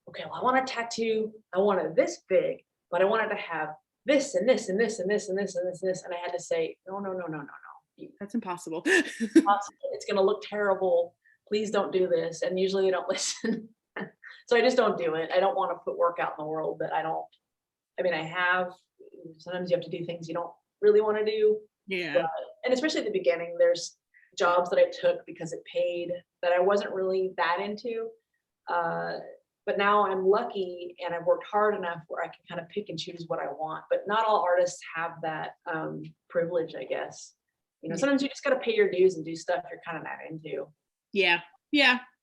okay, well, I want a tattoo. I want it this big, but I want it to have this and this and this and this and this and this and this. And I had to say, no. That's impossible. It's going to look terrible. Please don't do this. And usually they don't listen. So I just don't do it. I don't want to put work out in the world that sometimes you have to do things you don't really want to do. Yeah. And especially at the beginning, there's jobs that I took because it paid that I wasn't really that into. But now I'm lucky and I've worked hard enough where I can kind of pick and choose what I want. But not all artists have that privilege, I guess. Sometimes you just got to pay your dues and do stuff you're kind of not into. Yeah.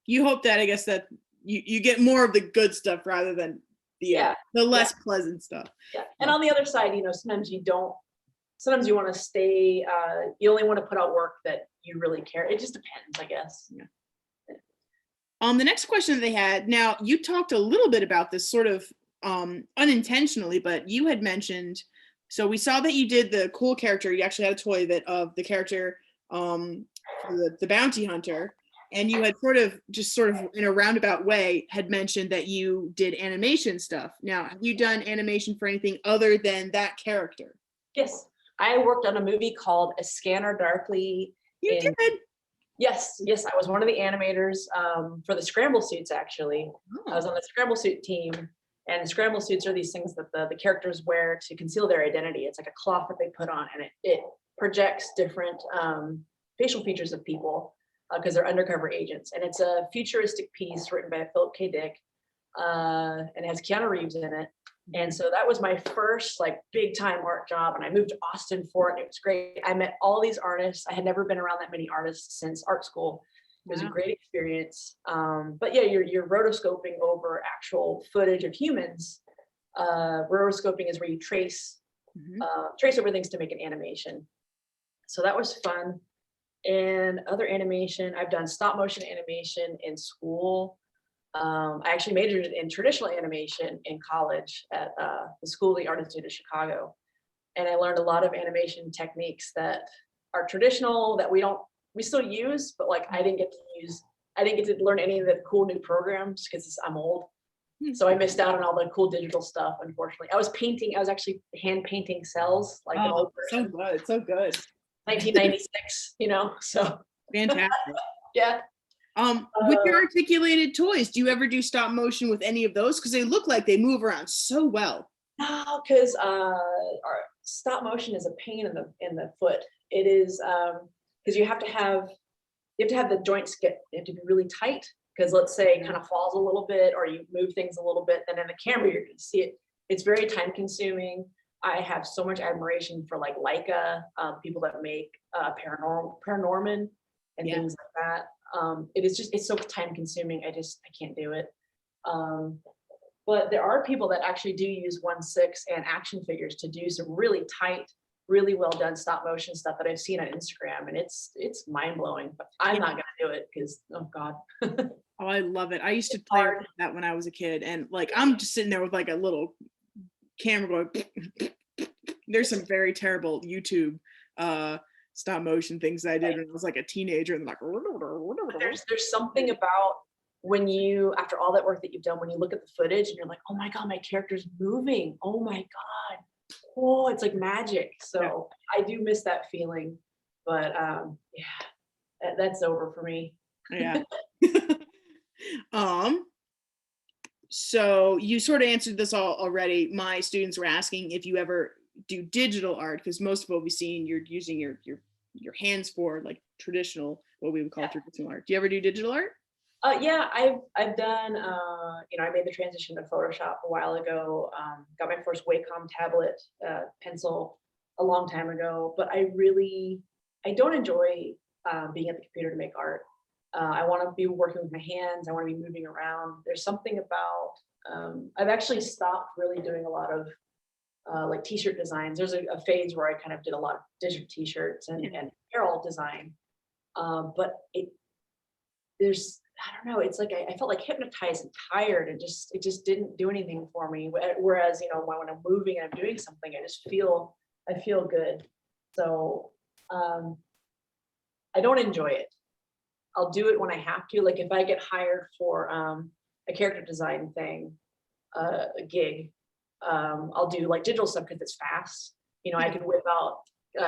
You hope that, I guess, that you get more of the good stuff rather than the less pleasant stuff. Yeah. And on the other side, sometimes you want to stay, you only want to put out work that you really care. It just depends, I guess. Yeah. The next question that they had, now you talked a little bit about this sort of unintentionally, but you had mentioned, so we saw that you did the cool character. You actually had a toy of the character, the bounty hunter, and you had sort of in a roundabout way had mentioned that you did animation stuff. Now, have you done animation for anything other than that character? Yes, I worked on a movie called A Scanner Darkly. You did? Yes, I was one of the animators for the scramble suits, actually. Oh. I was on the scramble suit team, and the scramble suits are these things that the characters wear to conceal their identity. It's like a cloth that they put on, and it projects different facial features of people because they're undercover agents. And it's a futuristic piece written by Philip K. Dick, and it has Keanu Reeves in it. And so that was my first big time art job, and I moved to Austin for it. And it was great. I met all these artists. I had never been around that many artists since art school. It was a great experience. But yeah, you're rotoscoping over actual footage of humans. Rotoscoping is where you trace over things to make an animation. So that was fun. And other animation, I've done stop motion animation in school. I actually majored in traditional animation in college at the School of the Art Institute of Chicago. And I learned a lot of animation techniques that are traditional that we still use, but I didn't get to learn any of the cool new programs because I'm old. So I missed out on all the cool digital stuff, unfortunately. I was actually hand painting cells like an old person. So good. 1996, so. Fantastic. Yeah. With your articulated toys, do you ever do stop motion with any of those? Because they look like they move around so well. No, because our stop motion is a pain in the foot. It is because you have to have the joints they have to be really tight. Because let's say it kind of falls a little bit, or you move things a little bit, then in the camera you're going to see it. It's very time consuming. I have so much admiration for Leica, people that make Paranorman and things like that. It's so time consuming. I can't do it. But there are people that actually do use 1/6 and action figures to do some really tight, really well done stop motion stuff that I've seen on Instagram, and it's mind blowing. But I'm not gonna do it because God. Oh, I love it. I used to play with that when I was a kid, and I'm just sitting there with a little camera going. There's some very terrible YouTube stop motion things that I did when I was a teenager, and there's something about when you, after all that work that you've done, when you look at the footage and you're like, oh my God, my character's moving. Oh my God. Oh, it's like magic. So I do miss that feeling, but that's over for me. Yeah. So you sort of answered this already. My students were asking if you ever do digital art, because most of what we've seen, you're using your hands for traditional, what we would call traditional art. Do you ever do digital art? Yeah, I've done, I made the transition to Photoshop a while ago, got my first Wacom tablet pencil a long time ago, but I don't enjoy being at the computer to make art. I want to be working with my hands. I want to be moving around. There's something about, I've actually stopped really doing a lot of t-shirt designs. There's a phase where I kind of did a lot of digital t-shirts and apparel design. But I don't know, it's I felt hypnotized and tired, and it just didn't do anything for me. Whereas, when I'm moving and I'm doing something, I feel good. So I don't enjoy it. I'll do it when I have to. If I get hired for a character design thing, a gig, I'll do digital stuff because it's fast. I can whip out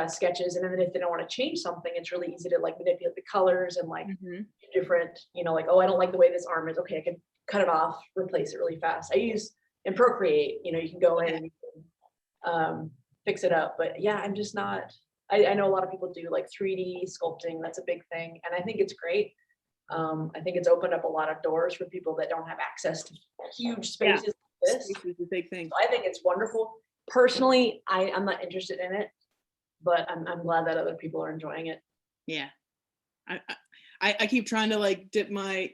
sketches, and then if they don't want to change something, it's really easy to manipulate the colors and different, oh, I don't like the way this arm is. Okay, I can cut it off, replace it really fast. I use in Procreate, you know, you can go in and you can, fix it up. But yeah, I'm just not. I know a lot of people do like 3D sculpting. That's a big thing, and I think it's great. I think it's opened up a lot of doors for people that don't have access to huge spaces like this. Space is a big thing. So I think it's wonderful. Personally, I'm not interested in it, but I'm glad that other people are enjoying it. Yeah. I keep trying to like dip my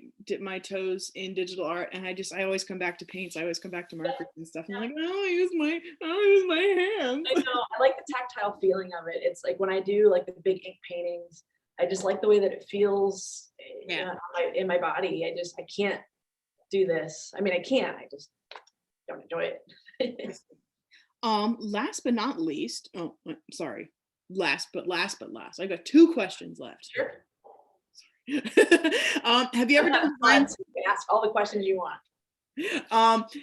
toes in digital art, and I always come back to paints. I always come back to markers and stuff. I'm like, I'll use my hands. I know. I like the tactile feeling of it. It's like when I do like the big ink paintings, I just like the way that it feels in my body. I can't do this. I mean, I can. I just don't enjoy it. Last but not least, sorry. Last. I got 2 questions left. Sure. Have you ever done designs? You can ask all the questions you want.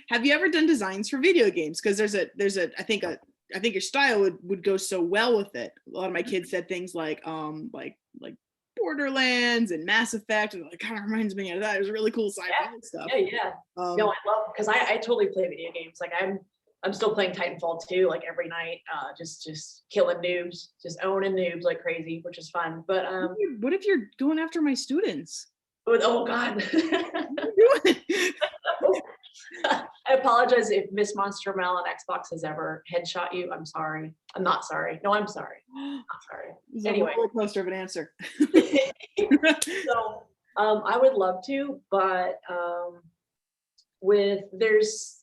Have you ever done designs for video games? Because there's a I think your style would go so well with it. A lot of my kids said things like Borderlands and Mass Effect, and it kind of reminds me of that. It was really cool sci-fi stuff. Yeah. No, I love, because I totally play video games. Like I'm still playing Titanfall 2 like every night, just killing noobs, just owning noobs like crazy, which is fun. But what if you're going after my students? oh God. I apologize if Miss Monster Mel on Xbox has ever headshot you. I'm sorry. I'm not sorry. No, I'm sorry. I'm sorry. Anyway, roller coaster of an answer. So I would love to, but there's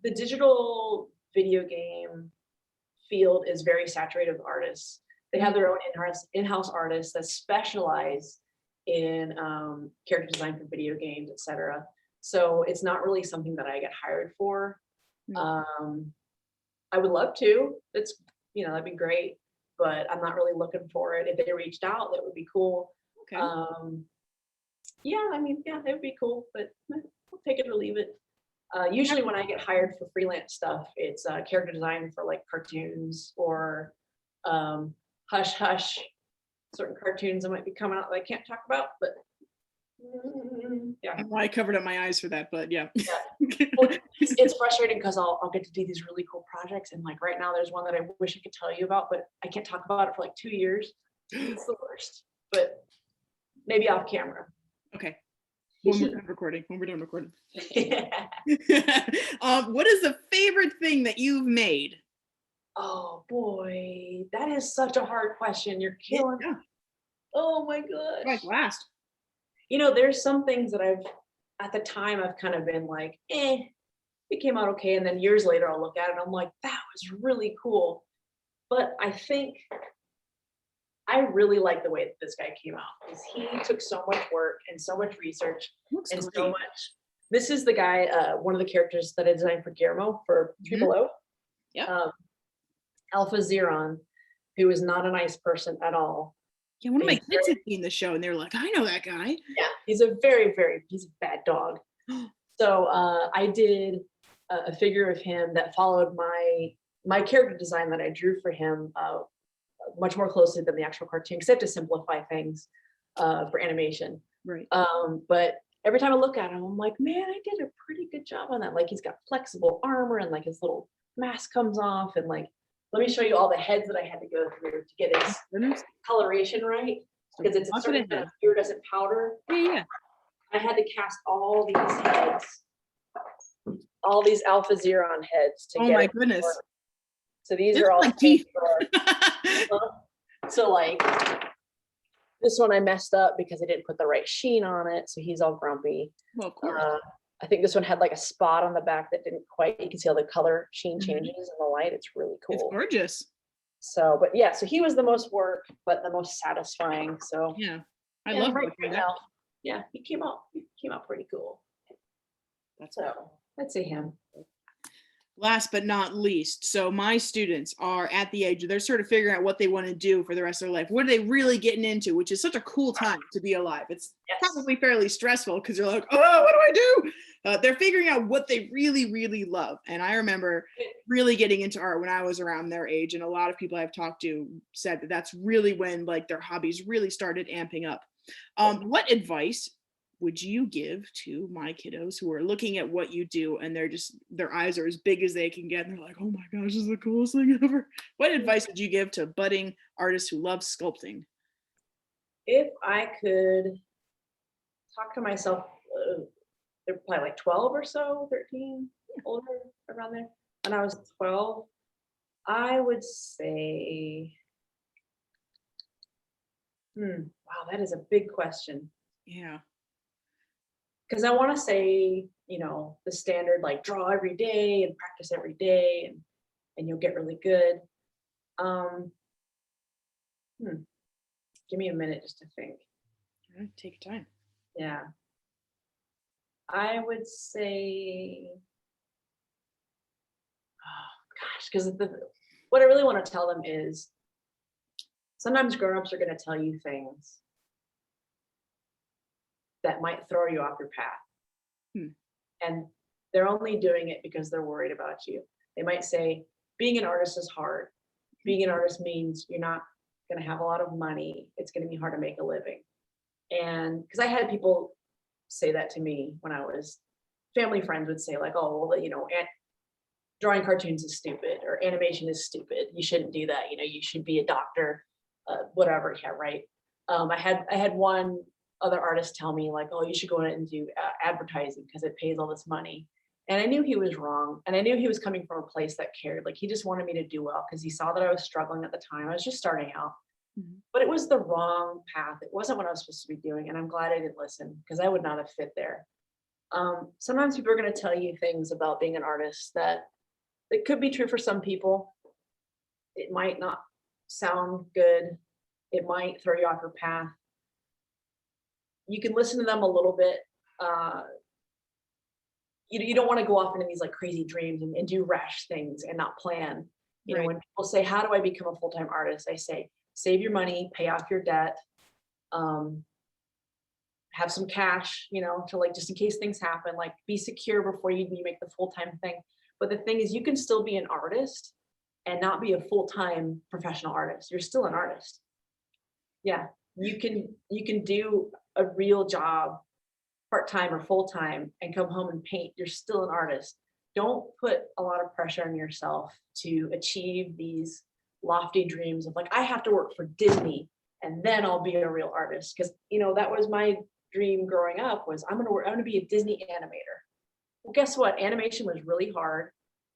the digital video game field is very saturated with artists. They have their own in-house artists that specialize in character design for video games, etc. So it's not really something that I get hired for. I would love to. It's, that'd be great, but I'm not really looking for it. If they reached out, that would be cool. Okay. Yeah, it would be cool, but I'll take it or leave it. Usually when I get hired for freelance stuff, it's character design for like cartoons or hush hush, certain cartoons that might be coming out that I can't talk about, but yeah. I covered up my eyes for that, but yeah. Well, it's frustrating because I'll get to do these really cool projects, and like right now there's one that I wish I could tell you about, but I can't talk about it for like 2 years. It's the worst, but maybe off camera. Okay. When we're done recording. What is the favorite thing that you've made? Oh boy, that is such a hard question. You're killing me. Oh my gosh. Like last. There's some things that at the time I've kind of been like, it came out okay. And then years later I'll look at it and I'm like, that was really cool. But I think I really like the way that this guy came out, because he took so much work and so much research and so much. This is the guy, one of the characters that I designed for Guillermo for 3 Below. Yeah. Alpha Zeron, who is not a nice person at all. Yeah, one of my kids had seen the show and they were like, I know that guy. Yeah, he's a he's a bad dog. So I did a figure of him that followed my character design that I drew for him much more closely than the actual cartoon, because I have to simplify things for animation. Right. But every time I look at him, I'm like, man, I did a pretty good job on that. Like, he's got flexible armor and like his little mask comes off, and like, let me show you all the heads that I had to go through to get his coloration right, because it's a certain kind of iridescent powder. Yeah. I had to cast all these heads, all these Alpha Zeron heads to get. Oh my goodness. So these are all like teeth. So like this one I messed up because I didn't put the right sheen on it, so he's all grumpy. Well, of course. I think this one had like a spot on the back that didn't quite. You can see how the color sheen changes in the light. It's really cool. It's gorgeous. So, but yeah, so he was the most work, but the most satisfying. So yeah, I love right now. Yeah, he came out pretty cool. That's so let's see him. Last but not least, so my students are at the age, they're sort of figuring out what they want to do for the rest of their life. What are they really getting into, which is such a cool time to be alive. It's probably fairly stressful because you're like, oh, what do I do? They're figuring out what they really, really love. And I remember really getting into art when I was around their age. And a lot of people I've talked to said that that's really when like their hobbies really started amping up. What advice would you give to my kiddos who are looking at what you do and their eyes are as big as they can get and they're like, oh my gosh, this is the coolest thing ever? What advice would you give to budding artists who love sculpting? If I could talk to myself, they're probably like 12 or so, 13, older, around there. When I was 12, I would say, wow, that is a big question. Yeah. Because I want to say, the standard like draw every day and practice every day and you'll get really good. Give me a minute just to think. All right, take your time. Yeah. I would say, oh gosh, because what I really want to tell them is sometimes grown-ups are going to tell you things that might throw you off your path. And they're only doing it because they're worried about you. They might say, being an artist is hard. Being an artist means you're not going to have a lot of money. It's going to be hard to make a living. And because I had people say that to me when I was, family friends would say like, oh, well, drawing cartoons is stupid or animation is stupid. You shouldn't do that. You should be a doctor, whatever. Yeah, right. I had one other artist tell me like, oh, you should go in and do advertising because it pays all this money. And I knew he was wrong. And I knew he was coming from a place that cared. Like he just wanted me to do well because he saw that I was struggling at the time. I was just starting out. But it was the wrong path. It wasn't what I was supposed to be doing. And I'm glad I didn't listen because I would not have fit there. Sometimes people are going to tell you things about being an artist that it could be true for some people. It might not sound good. It might throw you off your path. You can listen to them a little bit. You don't want to go off into these like crazy dreams and do rash things and not plan. Right. When people say, how do I become a full-time artist? I say, save your money, pay off your debt, have some cash, to like, just in case things happen, like be secure before you make the full-time thing. But the thing is, you can still be an artist and not be a full-time professional artist. You're still an artist. Yeah, you can do a real job part-time or full-time and come home and paint. You're still an artist. Don't put a lot of pressure on yourself to achieve these lofty dreams of like, I have to work for Disney and then I'll be a real artist. Because that was my dream growing up, was I'm gonna be a Disney animator. Well, guess what? Animation was really hard.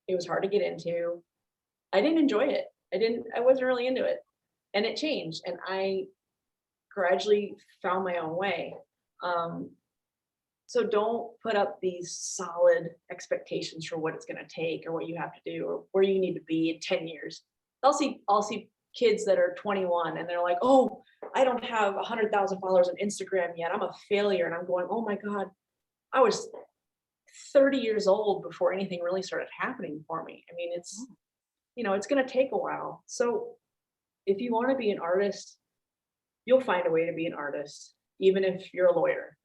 It was hard to get into. I didn't enjoy it. I wasn't really into it. And it changed. And I gradually found my own way. So don't put up these solid expectations for what it's going to take or what you have to do or where you need to be in 10 years. I'll see kids that are 21 and they're like, oh, I don't have 100,000 followers on Instagram yet. I'm a failure. And I'm going, oh my God, I was 30 years old before anything really started happening for me. I mean, it's going to take a while. So if you want to be an artist, you'll find a way to be an artist, even if you're a lawyer,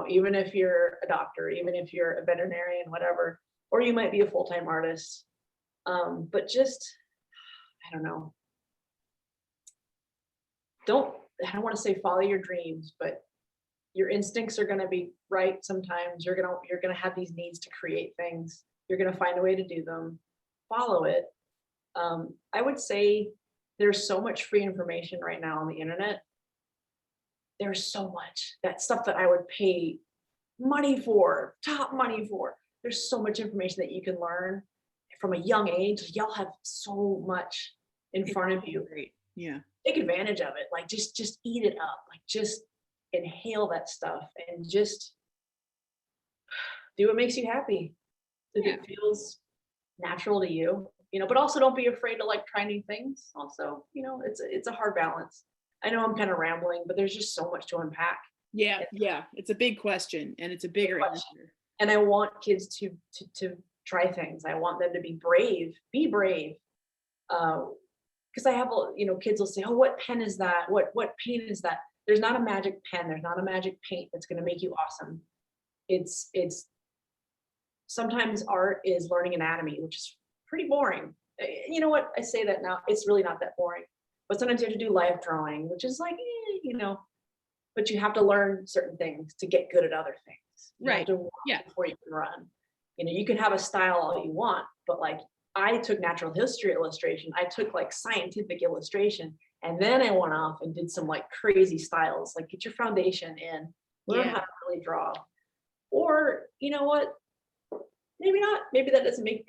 even if you're a doctor, even if you're a veterinarian, whatever, or you might be a full-time artist. But just, I don't know. I don't want to say follow your dreams, but your instincts are going to be right sometimes. You're going to have these needs to create things. You're going to find a way to do them. Follow it. I would say there's so much free information right now on the internet. There's so much that stuff that I would pay money for, top money for. There's so much information that you can learn from a young age. Y'all have so much in front of you. Great. Yeah. Take advantage of it. Like just eat it up. Like just inhale that stuff and just do what makes you happy. If it feels natural to you, but also don't be afraid to like try new things. Also, it's a hard balance. I know I'm kind of rambling, but there's just so much to unpack. Yeah. It's a big question and it's a bigger answer. And I want kids to try things. I want them to be brave. Be brave. Because I have, kids will say, oh, what pen is that? What paint is that? There's not a magic pen. There's not a magic paint that's going to make you awesome. It's sometimes art is learning anatomy, which is pretty boring. You know what? I say that now. It's really not that boring. But sometimes you have to do life drawing, which is like, but you have to learn certain things to get good at other things. You have Right. to walk Yeah. before you can run. You know, you can have a style all you want, but like I took natural history illustration, I took like scientific illustration, and then I went off and did some like crazy styles. Like get your foundation in, learn Yeah. how to really draw. Or you know what? Maybe not. Maybe that doesn't make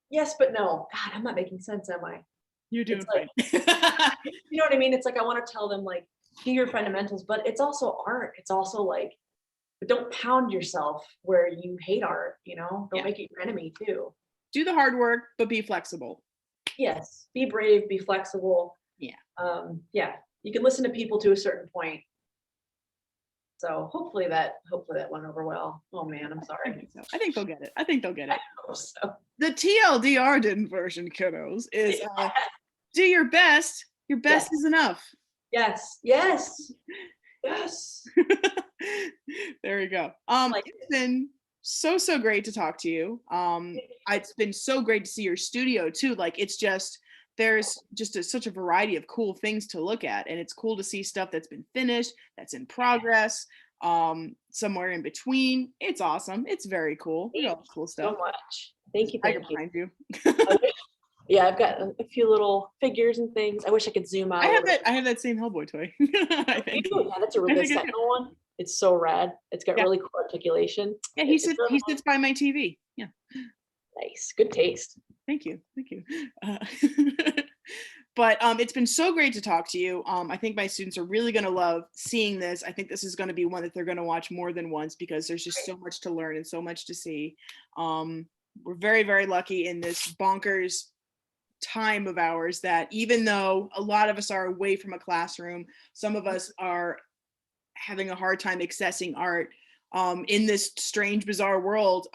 yes, but no. God, I'm not making sense, am I? You're doing It's like, fine. you know what I mean? It's like I want to tell them like, do your fundamentals, but it's also art. It's also like, but don't pound yourself where you hate art, you know? Don't Yeah. make it your enemy too. Do the hard work, but be flexible. Yes, be brave, be flexible. Yeah. Yeah, you can listen to people to a certain point. So hopefully that went over well. Oh man, I'm I sorry. think so. I think they'll get it. I think they'll get it. I hope so. The TLDR didn't version, kiddos, is do your best. Your best Yes. is enough. Yes, yes, yes. There we go. Like It's been so great to talk to you. It's been so great to see your studio too. Like it's just there's just such a variety of cool things to look at, and it's cool to see stuff that's been finished, that's in progress, somewhere in between. It's awesome. It's very cool. We got cool stuff. so much. Thank you, Right thank you. behind you. Yeah, I've got a few little figures and things. I wish I could zoom out. I have that same Hellboy toy. I think. Yeah, that's a really I good think I do. Sentinel one. It's so rad. It's got Yeah. really cool articulation. Yeah, It's really he sits by my TV. Yeah. nice. Good taste. Thank you. Uh, but it's been so great to talk to you. I think my students are really going to love seeing this. I think this is going to be one that they're going to watch more than once because there's just so much to learn and so much to see. We're very lucky in this bonkers time of ours that even though a lot of us are away from a classroom, some of us are having a hard time accessing art. In this strange, bizarre world,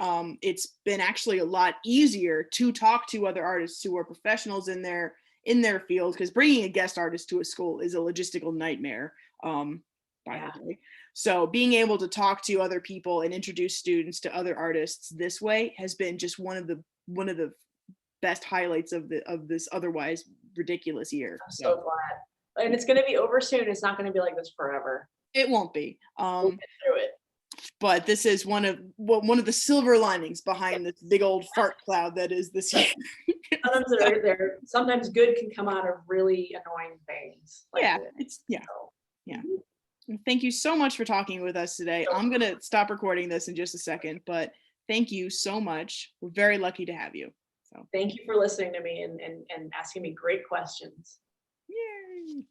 it's been actually a lot easier to talk to other artists who are professionals in their field, because bringing a guest artist to a school is a logistical nightmare. By the way, so being able to talk to other people and introduce students to other artists this way has been just one of the best highlights of this otherwise ridiculous year. I'm so glad. And it's going to be over soon. It's not going to be like this forever. It won't be. We'll get through it. But this is one of the silver linings behind this big old fart cloud that is this year. Sometimes good can come out of really annoying things. Like Yeah. Thank you so much for talking with us today. I'm gonna stop recording this in just a second, but thank you so much. We're very lucky to have you. So thank you for listening to me and asking me great questions. yay.